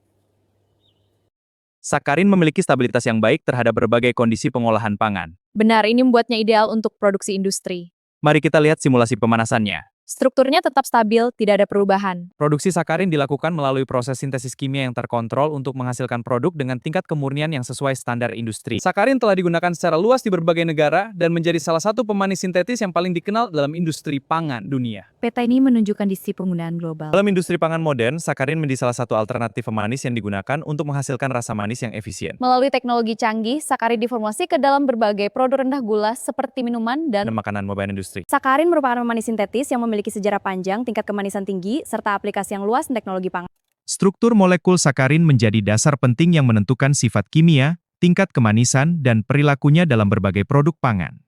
Sakarin memiliki stabilitas yang baik terhadap berbagai kondisi pengolahan pangan. Benar, ini membuatnya ideal untuk produksi industri. Mari kita lihat simulasi pemanasannya. Strukturnya tetap stabil, tidak ada perubahan. Produksi sakarin dilakukan melalui proses sintesis kimia yang terkontrol untuk menghasilkan produk dengan tingkat kemurnian yang sesuai standar industri. Sakarin telah digunakan secara luas di berbagai negara dan menjadi salah satu pemanis sintetis yang paling dikenal dalam industri pangan dunia. Peta ini menunjukkan distribusi penggunaan global. Dalam industri pangan modern, sakarin menjadi salah satu alternatif pemanis yang digunakan untuk menghasilkan rasa manis yang efisien. Melalui teknologi canggih, sakarin diformulasi ke dalam berbagai produk rendah gula seperti minuman dan Makanan modern industri. Sakarin merupakan pemanis sintetis yang memiliki sejarah panjang, tingkat kemanisan tinggi, serta aplikasi yang luas dan teknologi pangan. Struktur molekul sakarin menjadi dasar penting yang menentukan sifat kimia, tingkat kemanisan, dan perilakunya dalam berbagai produk pangan.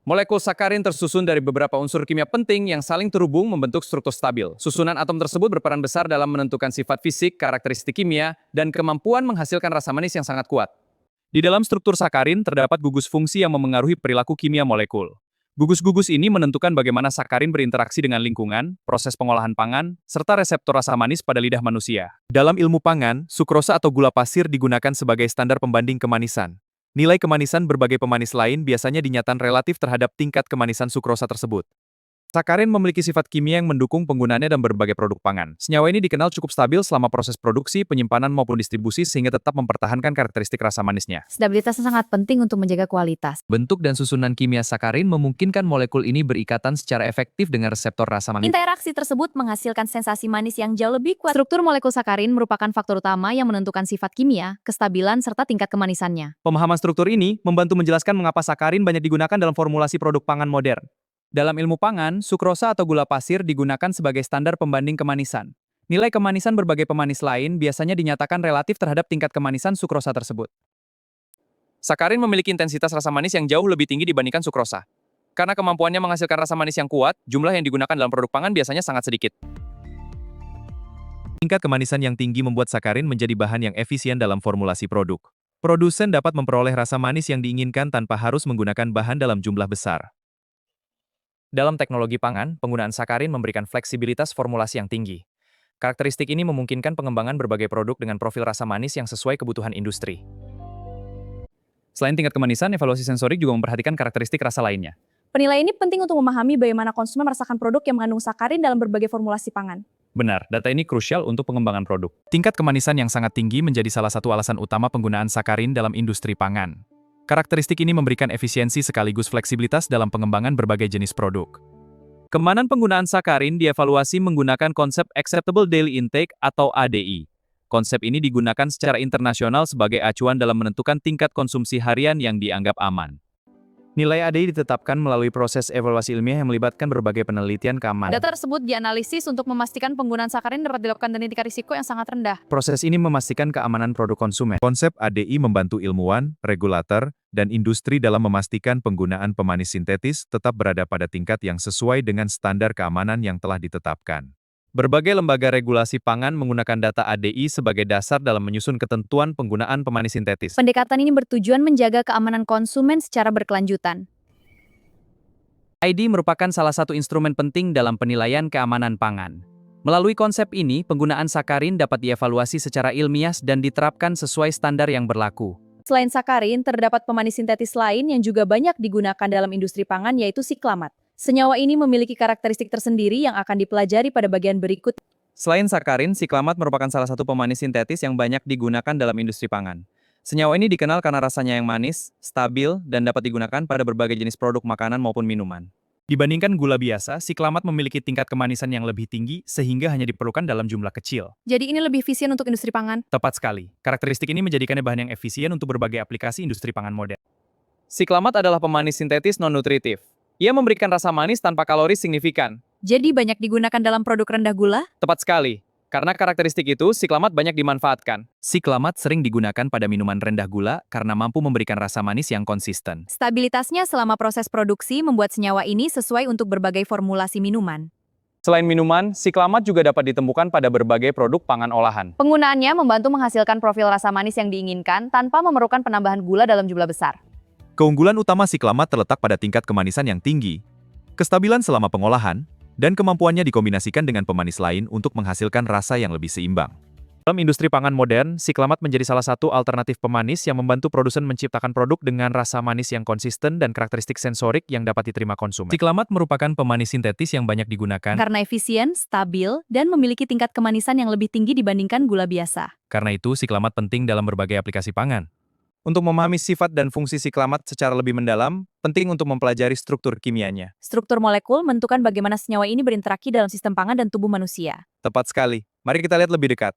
Molekul sakarin tersusun dari beberapa unsur kimia penting yang saling terhubung membentuk struktur stabil. Susunan atom tersebut berperan besar dalam menentukan sifat fisik, karakteristik kimia, dan kemampuan menghasilkan rasa manis yang sangat kuat. Di dalam struktur sakarin terdapat gugus fungsi yang memengaruhi perilaku kimia molekul. Gugus-gugus ini menentukan bagaimana sakarin berinteraksi dengan lingkungan, proses pengolahan pangan, serta reseptor rasa manis pada lidah manusia. Dalam ilmu pangan, sukrosa atau gula pasir digunakan sebagai standar pembanding kemanisan. Nilai kemanisan berbagai pemanis lain biasanya dinyatakan relatif terhadap tingkat kemanisan sukrosa tersebut. Sakarin memiliki sifat kimia yang mendukung penggunaannya dalam berbagai produk pangan. Senyawa ini dikenal cukup stabil selama proses produksi, penyimpanan maupun distribusi sehingga tetap mempertahankan karakteristik rasa manisnya. Stabilitasnya sangat penting untuk menjaga kualitas. Bentuk dan susunan kimia sakarin memungkinkan molekul ini berikatan secara efektif dengan reseptor rasa manis. Interaksi tersebut menghasilkan sensasi manis yang jauh lebih kuat. Struktur molekul sakarin merupakan faktor utama yang menentukan sifat kimia, kestabilan, serta tingkat kemanisannya. Pemahaman struktur ini membantu menjelaskan mengapa sakarin banyak digunakan dalam formulasi produk pangan modern. Dalam ilmu pangan, sukrosa atau gula pasir digunakan sebagai standar pembanding kemanisan. Nilai kemanisan berbagai pemanis lain biasanya dinyatakan relatif terhadap tingkat kemanisan sukrosa tersebut. Sakarin memiliki intensitas rasa manis yang jauh lebih tinggi dibandingkan sukrosa. Karena kemampuannya menghasilkan rasa manis yang kuat, jumlah yang digunakan dalam produk pangan biasanya sangat sedikit. Tingkat kemanisan yang tinggi membuat sakarin menjadi bahan yang efisien dalam formulasi produk. Produsen dapat memperoleh rasa manis yang diinginkan tanpa harus menggunakan bahan dalam jumlah besar. Dalam teknologi pangan, penggunaan sakarin memberikan fleksibilitas formulasi yang tinggi. Karakteristik ini memungkinkan pengembangan berbagai produk dengan profil rasa manis yang sesuai kebutuhan industri. Selain tingkat kemanisan, evaluasi sensorik juga memperhatikan karakteristik rasa lainnya. Penilaian ini penting untuk memahami bagaimana konsumen merasakan produk yang mengandung sakarin dalam berbagai formulasi pangan. Benar, data ini krusial untuk pengembangan produk. Tingkat kemanisan yang sangat tinggi menjadi salah satu alasan utama penggunaan sakarin dalam industri pangan. Karakteristik ini memberikan efisiensi sekaligus fleksibilitas dalam pengembangan berbagai jenis produk. Kemanan penggunaan sakarin dievaluasi menggunakan konsep Acceptable Daily Intake atau ADI. Konsep ini digunakan secara internasional sebagai acuan dalam menentukan tingkat konsumsi harian yang dianggap aman. Nilai ADI ditetapkan melalui proses evaluasi ilmiah yang melibatkan berbagai penelitian keamanan. Data tersebut dianalisis untuk memastikan penggunaan sakarin dapat dilakukan dengan tingkat risiko yang sangat rendah. Proses ini memastikan keamanan produk konsumen. Konsep ADI membantu ilmuwan, regulator, dan industri dalam memastikan penggunaan pemanis sintetis tetap berada pada tingkat yang sesuai dengan standar keamanan yang telah ditetapkan. Berbagai lembaga regulasi pangan menggunakan data ADI sebagai dasar dalam menyusun ketentuan penggunaan pemanis sintetis. Pendekatan ini bertujuan menjaga keamanan konsumen secara berkelanjutan. ADI merupakan salah satu instrumen penting dalam penilaian keamanan pangan. Melalui konsep ini, penggunaan sakarin dapat dievaluasi secara ilmiah dan diterapkan sesuai standar yang berlaku. Selain sakarin, terdapat pemanis sintetis lain yang juga banyak digunakan dalam industri pangan yaitu siklamat. Senyawa ini memiliki karakteristik tersendiri yang akan dipelajari pada bagian berikut. Selain sakarin, siklamat merupakan salah satu pemanis sintetis yang banyak digunakan dalam industri pangan. Senyawa ini dikenal karena rasanya yang manis, stabil, dan dapat digunakan pada berbagai jenis produk makanan maupun minuman. Dibandingkan gula biasa, siklamat memiliki tingkat kemanisan yang lebih tinggi sehingga hanya diperlukan dalam jumlah kecil. Jadi ini lebih efisien untuk industri pangan. Tepat sekali. Karakteristik ini menjadikannya bahan yang efisien untuk berbagai aplikasi industri pangan modern. Siklamat adalah pemanis sintetis non-nutritif. Ia memberikan rasa manis tanpa kalori signifikan. Jadi banyak digunakan dalam produk rendah gula? Tepat sekali. Karena karakteristik itu, siklamat banyak dimanfaatkan. Siklamat sering digunakan pada minuman rendah gula karena mampu memberikan rasa manis yang konsisten. Stabilitasnya selama proses produksi membuat senyawa ini sesuai untuk berbagai formulasi minuman. Selain minuman, siklamat juga dapat ditemukan pada berbagai produk pangan olahan. Penggunaannya membantu menghasilkan profil rasa manis yang diinginkan tanpa memerlukan penambahan gula dalam jumlah besar. Keunggulan utama siklamat terletak pada tingkat kemanisan yang tinggi, kestabilan selama pengolahan, dan kemampuannya dikombinasikan dengan pemanis lain untuk menghasilkan rasa yang lebih seimbang. Dalam industri pangan modern, siklamat menjadi salah satu alternatif pemanis yang membantu produsen menciptakan produk dengan rasa manis yang konsisten dan karakteristik sensorik yang dapat diterima konsumen. Siklamat merupakan pemanis sintetis yang banyak digunakan Karena efisien, stabil, dan memiliki tingkat kemanisan yang lebih tinggi dibandingkan gula biasa. Karena itu, siklamat penting dalam berbagai aplikasi pangan. Untuk memahami sifat dan fungsi siklamat secara lebih mendalam, penting untuk mempelajari struktur kimianya. Struktur molekul menentukan bagaimana senyawa ini berinteraksi dalam sistem pangan dan tubuh manusia. Tepat sekali. Mari kita lihat lebih dekat.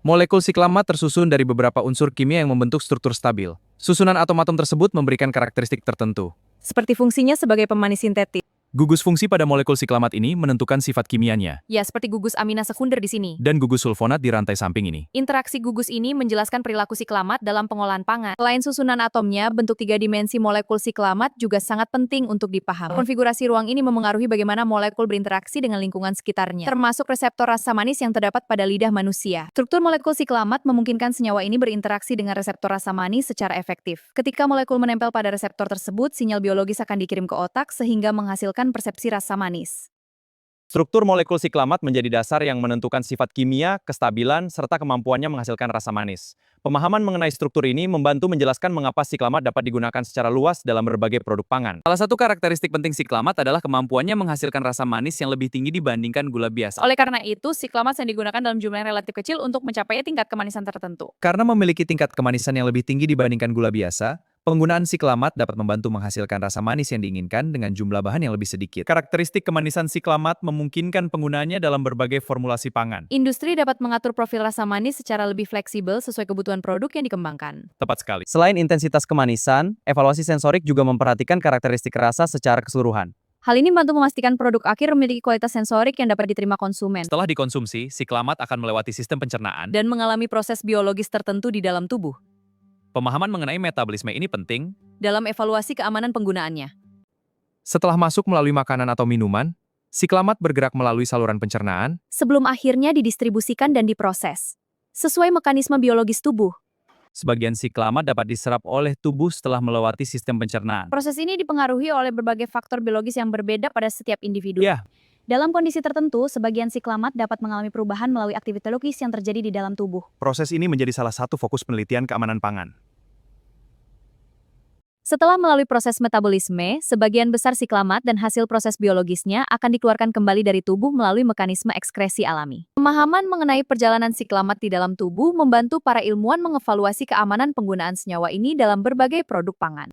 Molekul siklamat tersusun dari beberapa unsur kimia yang membentuk struktur stabil. Susunan atom-atom tersebut memberikan karakteristik tertentu. Seperti fungsinya sebagai pemanis sintetis. Gugus fungsi pada molekul siklamat ini menentukan sifat kimianya, Ya, seperti gugus amina sekunder di sini. dan gugus sulfonat di rantai samping ini. Interaksi gugus ini menjelaskan perilaku siklamat dalam pengolahan pangan. Selain susunan atomnya, bentuk tiga dimensi molekul siklamat juga sangat penting untuk dipahami. Konfigurasi ruang ini memengaruhi bagaimana molekul berinteraksi dengan lingkungan sekitarnya, termasuk reseptor rasa manis yang terdapat pada lidah manusia. Struktur molekul siklamat memungkinkan senyawa ini berinteraksi dengan reseptor rasa manis secara efektif. Ketika molekul menempel pada reseptor tersebut, sinyal biologis akan dikirim ke otak sehingga menghasilkan persepsi rasa manis. Struktur molekul siklamat menjadi dasar yang menentukan sifat kimia, kestabilan, serta kemampuannya menghasilkan rasa manis. Pemahaman mengenai struktur ini membantu menjelaskan mengapa siklamat dapat digunakan secara luas dalam berbagai produk pangan. Salah satu karakteristik penting siklamat adalah kemampuannya menghasilkan rasa manis yang lebih tinggi dibandingkan gula biasa. Oleh karena itu, siklamat yang digunakan dalam jumlah yang relatif kecil untuk mencapai tingkat kemanisan tertentu. Karena memiliki tingkat kemanisan yang lebih tinggi dibandingkan gula biasa, penggunaan siklamat dapat membantu menghasilkan rasa manis yang diinginkan dengan jumlah bahan yang lebih sedikit. Karakteristik kemanisan siklamat memungkinkan penggunaannya dalam berbagai formulasi pangan. Industri dapat mengatur profil rasa manis secara lebih fleksibel sesuai kebutuhan produk yang dikembangkan. Tepat sekali. Selain intensitas kemanisan, evaluasi sensorik juga memperhatikan karakteristik rasa secara keseluruhan. Hal ini membantu memastikan produk akhir memiliki kualitas sensorik yang dapat diterima konsumen Setelah dikonsumsi, siklamat akan melewati sistem pencernaan. dan mengalami proses biologis tertentu di dalam tubuh. Pemahaman mengenai metabolisme ini penting. Dalam evaluasi keamanan penggunaannya, Setelah masuk melalui makanan atau minuman, siklamat bergerak melalui saluran pencernaan. Sebelum akhirnya didistribusikan dan diproses. Sesuai mekanisme biologis tubuh. Sebagian siklamat dapat diserap oleh tubuh setelah melewati sistem pencernaan. Proses ini dipengaruhi oleh berbagai faktor biologis yang berbeda pada setiap individu. Ya. Dalam kondisi tertentu, sebagian siklamat dapat mengalami perubahan melalui aktivitas biologis yang terjadi di dalam tubuh. Proses ini menjadi salah satu fokus penelitian keamanan pangan. Setelah melalui proses metabolisme, sebagian besar siklamat dan hasil proses biologisnya akan dikeluarkan kembali dari tubuh melalui mekanisme ekskresi alami. Pemahaman mengenai perjalanan siklamat di dalam tubuh membantu para ilmuwan mengevaluasi keamanan penggunaan senyawa ini dalam berbagai produk pangan.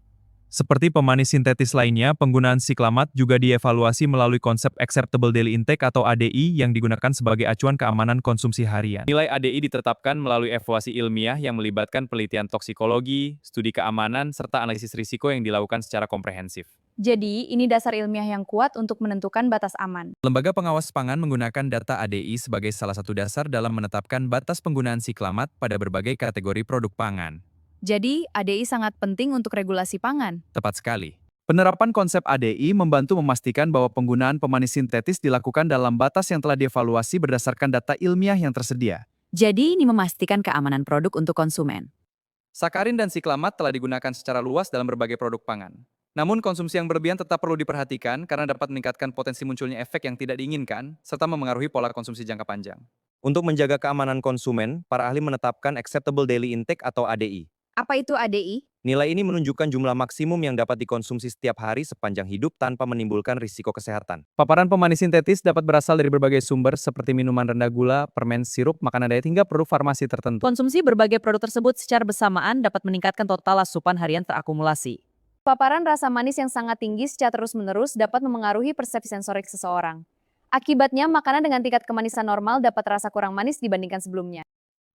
Seperti pemanis sintetis lainnya, penggunaan siklamat juga dievaluasi melalui konsep Acceptable Daily Intake atau ADI yang digunakan sebagai acuan keamanan konsumsi harian. Nilai ADI ditetapkan melalui evaluasi ilmiah yang melibatkan penelitian toksikologi, studi keamanan, serta analisis risiko yang dilakukan secara komprehensif. jadi ini dasar ilmiah yang kuat untuk menentukan batas aman. Lembaga pengawas pangan menggunakan data ADI sebagai salah satu dasar dalam menetapkan batas penggunaan siklamat pada berbagai kategori produk pangan. Jadi, ADI sangat penting untuk regulasi pangan. Tepat sekali. Penerapan konsep ADI membantu memastikan bahwa penggunaan pemanis sintetis dilakukan dalam batas yang telah dievaluasi berdasarkan data ilmiah yang tersedia. Jadi, ini memastikan keamanan produk untuk konsumen. Sakarin dan siklamat telah digunakan secara luas dalam berbagai produk pangan. Namun konsumsi yang berlebihan tetap perlu diperhatikan karena dapat meningkatkan potensi munculnya efek yang tidak diinginkan serta memengaruhi pola konsumsi jangka panjang. Untuk menjaga keamanan konsumen, para ahli menetapkan Acceptable Daily Intake atau ADI. Apa itu ADI? Nilai ini menunjukkan jumlah maksimum yang dapat dikonsumsi setiap hari sepanjang hidup tanpa menimbulkan risiko kesehatan. Paparan pemanis sintetis dapat berasal dari berbagai sumber seperti minuman rendah gula, permen, sirup, makanan diet, hingga produk farmasi tertentu. Konsumsi berbagai produk tersebut secara bersamaan dapat meningkatkan total asupan harian terakumulasi. Paparan rasa manis yang sangat tinggi secara terus-menerus dapat memengaruhi persepsi sensorik seseorang. Akibatnya, makanan dengan tingkat kemanisan normal dapat terasa kurang manis dibandingkan sebelumnya.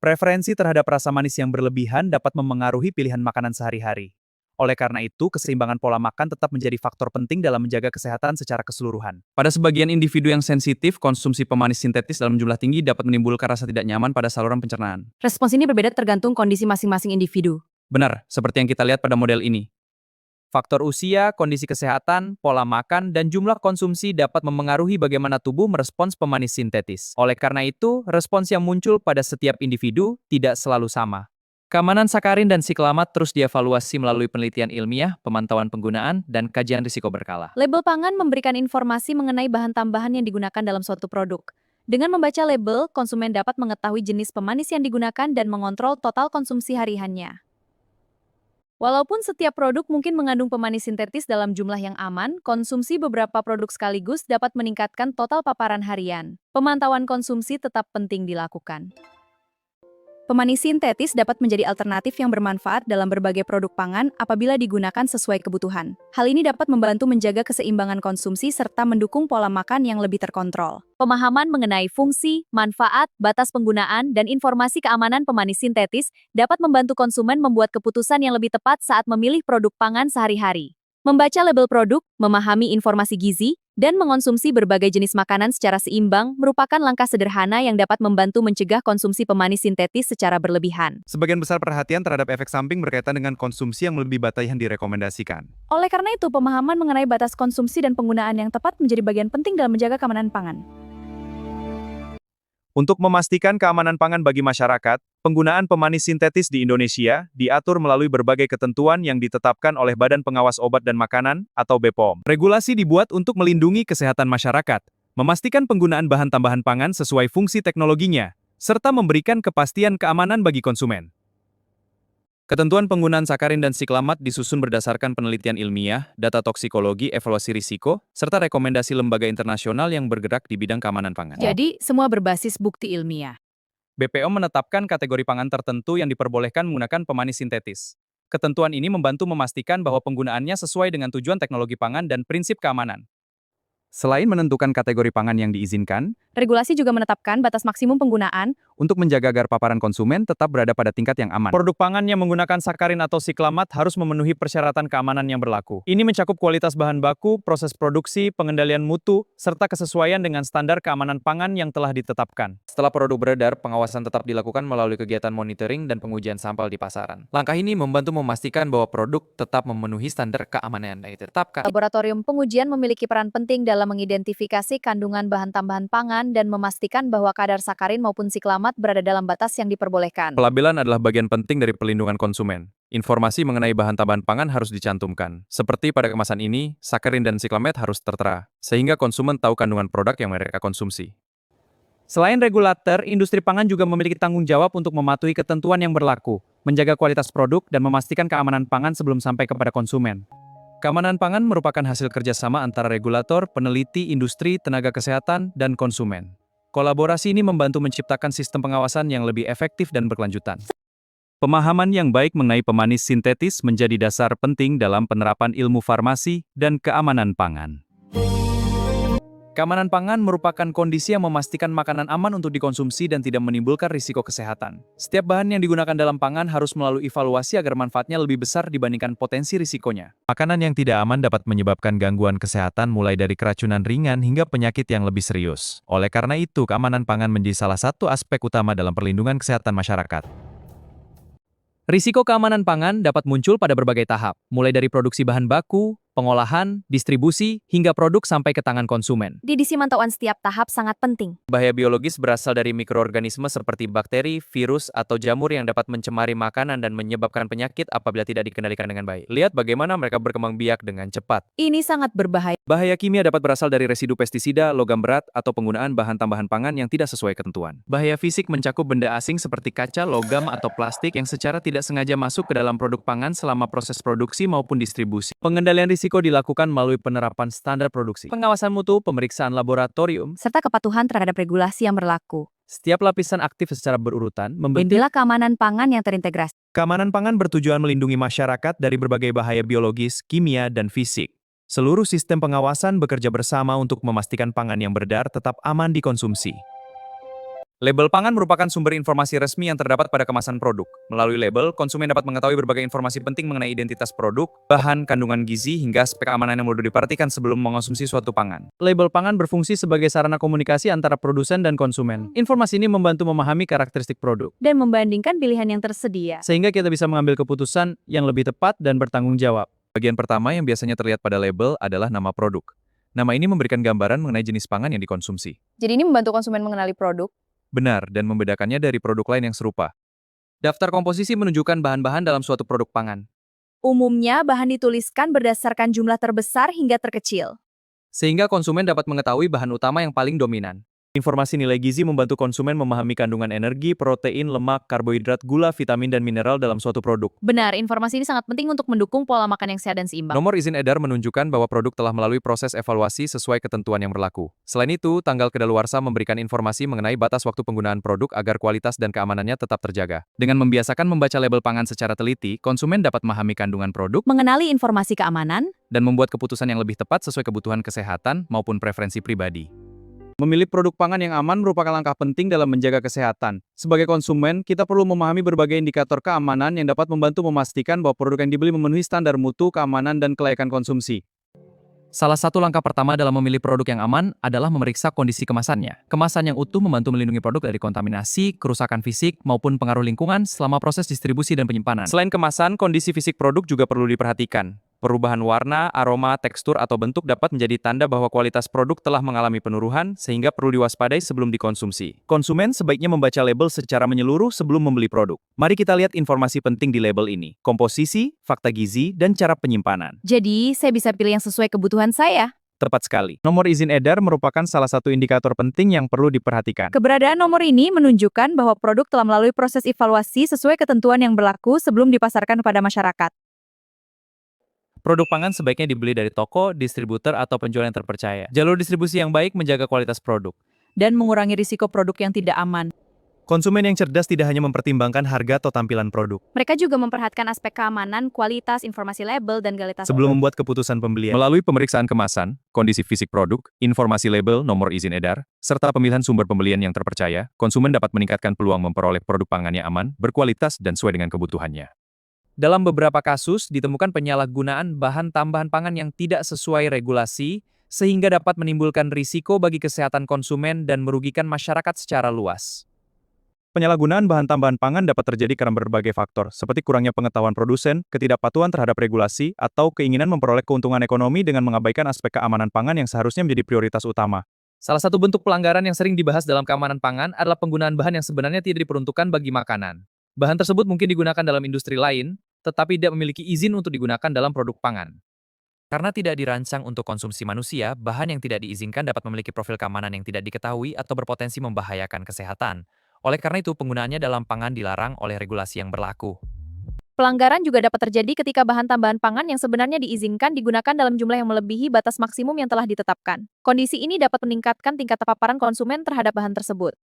Preferensi terhadap rasa manis yang berlebihan dapat memengaruhi pilihan makanan sehari-hari. Oleh karena itu, keseimbangan pola makan tetap menjadi faktor penting dalam menjaga kesehatan secara keseluruhan. Pada sebagian individu yang sensitif, konsumsi pemanis sintetis dalam jumlah tinggi dapat menimbulkan rasa tidak nyaman pada saluran pencernaan. Respons ini berbeda tergantung kondisi masing-masing individu. Benar, seperti yang kita lihat pada model ini. Faktor usia, kondisi kesehatan, pola makan, dan jumlah konsumsi dapat memengaruhi bagaimana tubuh merespons pemanis sintetis. Oleh karena itu, respons yang muncul pada setiap individu tidak selalu sama. Keamanan sakarin dan siklamat terus dievaluasi melalui penelitian ilmiah, pemantauan penggunaan, dan kajian risiko berkala. Label pangan memberikan informasi mengenai bahan tambahan yang digunakan dalam suatu produk. Dengan membaca label, konsumen dapat mengetahui jenis pemanis yang digunakan dan mengontrol total konsumsi hariannya. Walaupun setiap produk mungkin mengandung pemanis sintetis dalam jumlah yang aman, konsumsi beberapa produk sekaligus dapat meningkatkan total paparan harian. Pemantauan konsumsi tetap penting dilakukan. Pemanis sintetis dapat menjadi alternatif yang bermanfaat dalam berbagai produk pangan apabila digunakan sesuai kebutuhan. Hal ini dapat membantu menjaga keseimbangan konsumsi serta mendukung pola makan yang lebih terkontrol. Pemahaman mengenai fungsi, manfaat, batas penggunaan, dan informasi keamanan pemanis sintetis dapat membantu konsumen membuat keputusan yang lebih tepat saat memilih produk pangan sehari-hari. Membaca label produk, memahami informasi gizi, dan mengonsumsi berbagai jenis makanan secara seimbang merupakan langkah sederhana yang dapat membantu mencegah konsumsi pemanis sintetis secara berlebihan. Sebagian besar perhatian terhadap efek samping berkaitan dengan konsumsi yang lebih batas yang direkomendasikan. Oleh karena itu, pemahaman mengenai batas konsumsi dan penggunaan yang tepat menjadi bagian penting dalam menjaga keamanan pangan. Untuk memastikan keamanan pangan bagi masyarakat, penggunaan pemanis sintetis di Indonesia diatur melalui berbagai ketentuan yang ditetapkan oleh Badan Pengawas Obat dan Makanan atau BPOM. Regulasi dibuat untuk melindungi kesehatan masyarakat, memastikan penggunaan bahan tambahan pangan sesuai fungsi teknologinya, serta memberikan kepastian keamanan bagi konsumen. Ketentuan penggunaan sakarin dan siklamat disusun berdasarkan penelitian ilmiah, data toksikologi, evaluasi risiko, serta rekomendasi lembaga internasional yang bergerak di bidang keamanan pangan. Jadi, semua berbasis bukti ilmiah. BPOM menetapkan kategori pangan tertentu yang diperbolehkan menggunakan pemanis sintetis. Ketentuan ini membantu memastikan bahwa penggunaannya sesuai dengan tujuan teknologi pangan dan prinsip keamanan. Selain menentukan kategori pangan yang diizinkan, Regulasi juga menetapkan batas maksimum penggunaan. untuk menjaga agar paparan konsumen tetap berada pada tingkat yang aman. Produk pangan yang menggunakan sakarin atau siklamat harus memenuhi persyaratan keamanan yang berlaku. Ini mencakup kualitas bahan baku, proses produksi, pengendalian mutu, serta kesesuaian dengan standar keamanan pangan yang telah ditetapkan. Setelah produk beredar, pengawasan tetap dilakukan melalui kegiatan monitoring dan pengujian sampel di pasaran. Langkah ini membantu memastikan bahwa produk tetap memenuhi standar keamanan yang ditetapkan. Laboratorium pengujian memiliki peran penting dalam mengidentifikasi kandungan bahan tambahan pangan dan memastikan bahwa kadar sakarin maupun siklamat berada dalam batas yang diperbolehkan. Pelabelan adalah bagian penting dari pelindungan konsumen. Informasi mengenai bahan tambahan pangan harus dicantumkan. Seperti pada kemasan ini, sakarin dan siklamat harus tertera, sehingga konsumen tahu kandungan produk yang mereka konsumsi. Selain regulator, industri pangan juga memiliki tanggung jawab untuk mematuhi ketentuan yang berlaku, menjaga kualitas produk, dan memastikan keamanan pangan sebelum sampai kepada konsumen. Keamanan pangan merupakan hasil kerjasama antara regulator, peneliti, industri, tenaga kesehatan, dan konsumen. Kolaborasi ini membantu menciptakan sistem pengawasan yang lebih efektif dan berkelanjutan. Pemahaman yang baik mengenai pemanis sintetis menjadi dasar penting dalam penerapan ilmu farmasi dan keamanan pangan. Keamanan pangan merupakan kondisi yang memastikan makanan aman untuk dikonsumsi dan tidak menimbulkan risiko kesehatan. Setiap bahan yang digunakan dalam pangan harus melalui evaluasi agar manfaatnya lebih besar dibandingkan potensi risikonya. Makanan yang tidak aman dapat menyebabkan gangguan kesehatan mulai dari keracunan ringan hingga penyakit yang lebih serius. Oleh karena itu, keamanan pangan menjadi salah satu aspek utama dalam perlindungan kesehatan masyarakat. Risiko keamanan pangan dapat muncul pada berbagai tahap, mulai dari produksi bahan baku, pengolahan, distribusi, hingga produk sampai ke tangan konsumen. Di mantauan setiap tahap sangat penting. Bahaya biologis berasal dari mikroorganisme seperti bakteri, virus, atau jamur yang dapat mencemari makanan dan menyebabkan penyakit apabila tidak dikendalikan dengan baik. Lihat bagaimana mereka berkembang biak dengan cepat. Ini sangat berbahaya. Bahaya kimia dapat berasal dari residu pestisida, logam berat, atau penggunaan bahan tambahan pangan yang tidak sesuai ketentuan. Bahaya fisik mencakup benda asing seperti kaca, logam, atau plastik yang secara tidak sengaja masuk ke dalam produk pangan selama proses produksi maupun distribusi. Pengendalian risiko dilakukan melalui penerapan standar produksi, pengawasan mutu, pemeriksaan laboratorium, Serta kepatuhan terhadap regulasi yang berlaku. setiap lapisan aktif secara berurutan membentuk. Inilah keamanan pangan yang terintegrasi. Keamanan pangan bertujuan melindungi masyarakat dari berbagai bahaya biologis, kimia, dan fisik. Seluruh sistem pengawasan bekerja bersama untuk memastikan pangan yang beredar tetap aman dikonsumsi. Label pangan merupakan sumber informasi resmi yang terdapat pada kemasan produk. Melalui label, konsumen dapat mengetahui berbagai informasi penting mengenai identitas produk, bahan, kandungan gizi, hingga aspek keamanan yang perlu diperhatikan sebelum mengonsumsi suatu pangan. Label pangan berfungsi sebagai sarana komunikasi antara produsen dan konsumen. Informasi ini membantu memahami karakteristik produk, Dan membandingkan pilihan yang tersedia. sehingga kita bisa mengambil keputusan yang lebih tepat dan bertanggung jawab. Bagian pertama yang biasanya terlihat pada label adalah nama produk. Nama ini memberikan gambaran mengenai jenis pangan yang dikonsumsi. Jadi ini membantu konsumen mengenali produk. Benar, dan membedakannya dari produk lain yang serupa. Daftar komposisi menunjukkan bahan-bahan dalam suatu produk pangan, Umumnya, bahan dituliskan berdasarkan jumlah terbesar hingga terkecil. sehingga konsumen dapat mengetahui bahan utama yang paling dominan. Informasi nilai gizi membantu konsumen memahami kandungan energi, protein, lemak, karbohidrat, gula, vitamin, dan mineral dalam suatu produk. Benar, informasi ini sangat penting untuk mendukung pola makan yang sehat dan seimbang. Nomor izin edar menunjukkan bahwa produk telah melalui proses evaluasi sesuai ketentuan yang berlaku. Selain itu, tanggal kedaluarsa memberikan informasi mengenai batas waktu penggunaan produk agar kualitas dan keamanannya tetap terjaga. Dengan membiasakan membaca label pangan secara teliti, konsumen dapat memahami kandungan produk Mengenali informasi keamanan, dan membuat keputusan yang lebih tepat sesuai kebutuhan kesehatan maupun preferensi pribadi. Memilih produk pangan yang aman merupakan langkah penting dalam menjaga kesehatan. Sebagai konsumen, kita perlu memahami berbagai indikator keamanan yang dapat membantu memastikan bahwa produk yang dibeli memenuhi standar mutu, keamanan, dan kelayakan konsumsi. Salah satu langkah pertama dalam memilih produk yang aman adalah memeriksa kondisi kemasannya. Kemasan yang utuh membantu melindungi produk dari kontaminasi, kerusakan fisik, maupun pengaruh lingkungan selama proses distribusi dan penyimpanan. Selain kemasan, kondisi fisik produk juga perlu diperhatikan. Perubahan warna, aroma, tekstur, atau bentuk dapat menjadi tanda bahwa kualitas produk telah mengalami penurunan, sehingga perlu diwaspadai sebelum dikonsumsi. Konsumen sebaiknya membaca label secara menyeluruh sebelum membeli produk. Mari kita lihat informasi penting di label ini: komposisi, fakta gizi, dan cara penyimpanan. jadi saya bisa pilih yang sesuai kebutuhan saya. Tepat sekali. Nomor izin edar merupakan salah satu indikator penting yang perlu diperhatikan. Keberadaan nomor ini menunjukkan bahwa produk telah melalui proses evaluasi sesuai ketentuan yang berlaku sebelum dipasarkan kepada masyarakat. Produk pangan sebaiknya dibeli dari toko, distributor, atau penjual yang terpercaya. Jalur distribusi yang baik menjaga kualitas produk. Dan mengurangi risiko produk yang tidak aman. Konsumen yang cerdas tidak hanya mempertimbangkan harga atau tampilan produk. Mereka juga memperhatikan aspek keamanan, kualitas, informasi label, dan kualitas Sebelum membuat keputusan pembelian. Melalui pemeriksaan kemasan, kondisi fisik produk, informasi label, nomor izin edar, serta pemilihan sumber pembelian yang terpercaya, konsumen dapat meningkatkan peluang memperoleh produk pangan yang aman, berkualitas, dan sesuai dengan kebutuhannya. Dalam beberapa kasus, ditemukan penyalahgunaan bahan tambahan pangan yang tidak sesuai regulasi, sehingga dapat menimbulkan risiko bagi kesehatan konsumen dan merugikan masyarakat secara luas. Penyalahgunaan bahan tambahan pangan dapat terjadi karena berbagai faktor, seperti kurangnya pengetahuan produsen, ketidakpatuhan terhadap regulasi, atau keinginan memperoleh keuntungan ekonomi dengan mengabaikan aspek keamanan pangan yang seharusnya menjadi prioritas utama. Salah satu bentuk pelanggaran yang sering dibahas dalam keamanan pangan adalah penggunaan bahan yang sebenarnya tidak diperuntukkan bagi makanan. Bahan tersebut mungkin digunakan dalam industri lain, tetapi tidak memiliki izin untuk digunakan dalam produk pangan. Karena tidak dirancang untuk konsumsi manusia, bahan yang tidak diizinkan dapat memiliki profil keamanan yang tidak diketahui atau berpotensi membahayakan kesehatan. Oleh karena itu, penggunaannya dalam pangan dilarang oleh regulasi yang berlaku. Pelanggaran juga dapat terjadi ketika bahan tambahan pangan yang sebenarnya diizinkan digunakan dalam jumlah yang melebihi batas maksimum yang telah ditetapkan. Kondisi ini dapat meningkatkan tingkat paparan konsumen terhadap bahan tersebut.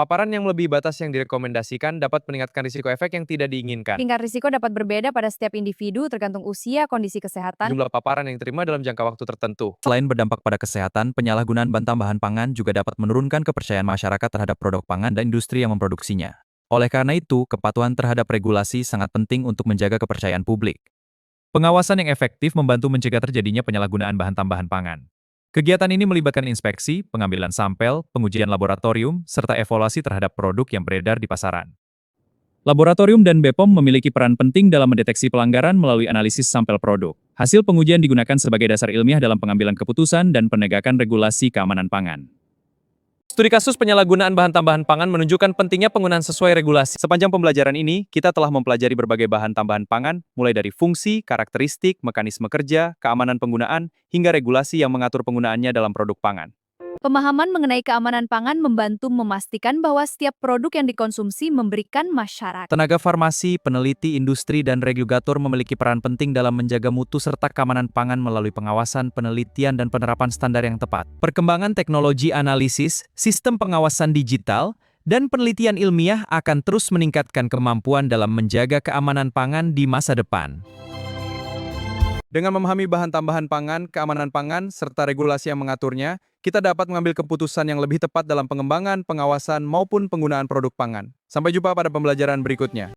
Paparan yang melebihi batas yang direkomendasikan dapat meningkatkan risiko efek yang tidak diinginkan. Tingkat risiko dapat berbeda pada setiap individu tergantung usia, kondisi kesehatan, Jumlah paparan yang diterima dalam jangka waktu tertentu. Selain berdampak pada kesehatan, penyalahgunaan bahan tambahan pangan juga dapat menurunkan kepercayaan masyarakat terhadap produk pangan dan industri yang memproduksinya. Oleh karena itu, kepatuhan terhadap regulasi sangat penting untuk menjaga kepercayaan publik. Pengawasan yang efektif membantu mencegah terjadinya penyalahgunaan bahan tambahan pangan. Kegiatan ini melibatkan inspeksi, pengambilan sampel, pengujian laboratorium, serta evaluasi terhadap produk yang beredar di pasaran. Laboratorium dan BPOM memiliki peran penting dalam mendeteksi pelanggaran melalui analisis sampel produk. Hasil pengujian digunakan sebagai dasar ilmiah dalam pengambilan keputusan dan penegakan regulasi keamanan pangan. Studi kasus penyalahgunaan bahan tambahan pangan menunjukkan pentingnya penggunaan sesuai regulasi. Sepanjang pembelajaran ini, kita telah mempelajari berbagai bahan tambahan pangan, mulai dari fungsi, karakteristik, mekanisme kerja, keamanan penggunaan, hingga regulasi yang mengatur penggunaannya dalam produk pangan. Pemahaman mengenai keamanan pangan membantu memastikan bahwa setiap produk yang dikonsumsi memberikan masyarakat. Tenaga farmasi, peneliti, industri, dan regulator memiliki peran penting dalam menjaga mutu serta keamanan pangan melalui pengawasan, penelitian, dan penerapan standar yang tepat. Perkembangan teknologi analisis, sistem pengawasan digital, dan penelitian ilmiah akan terus meningkatkan kemampuan dalam menjaga keamanan pangan di masa depan. Dengan memahami bahan tambahan pangan, keamanan pangan, serta regulasi yang mengaturnya, kita dapat mengambil keputusan yang lebih tepat dalam pengembangan, pengawasan, maupun penggunaan produk pangan. Sampai jumpa pada pembelajaran berikutnya.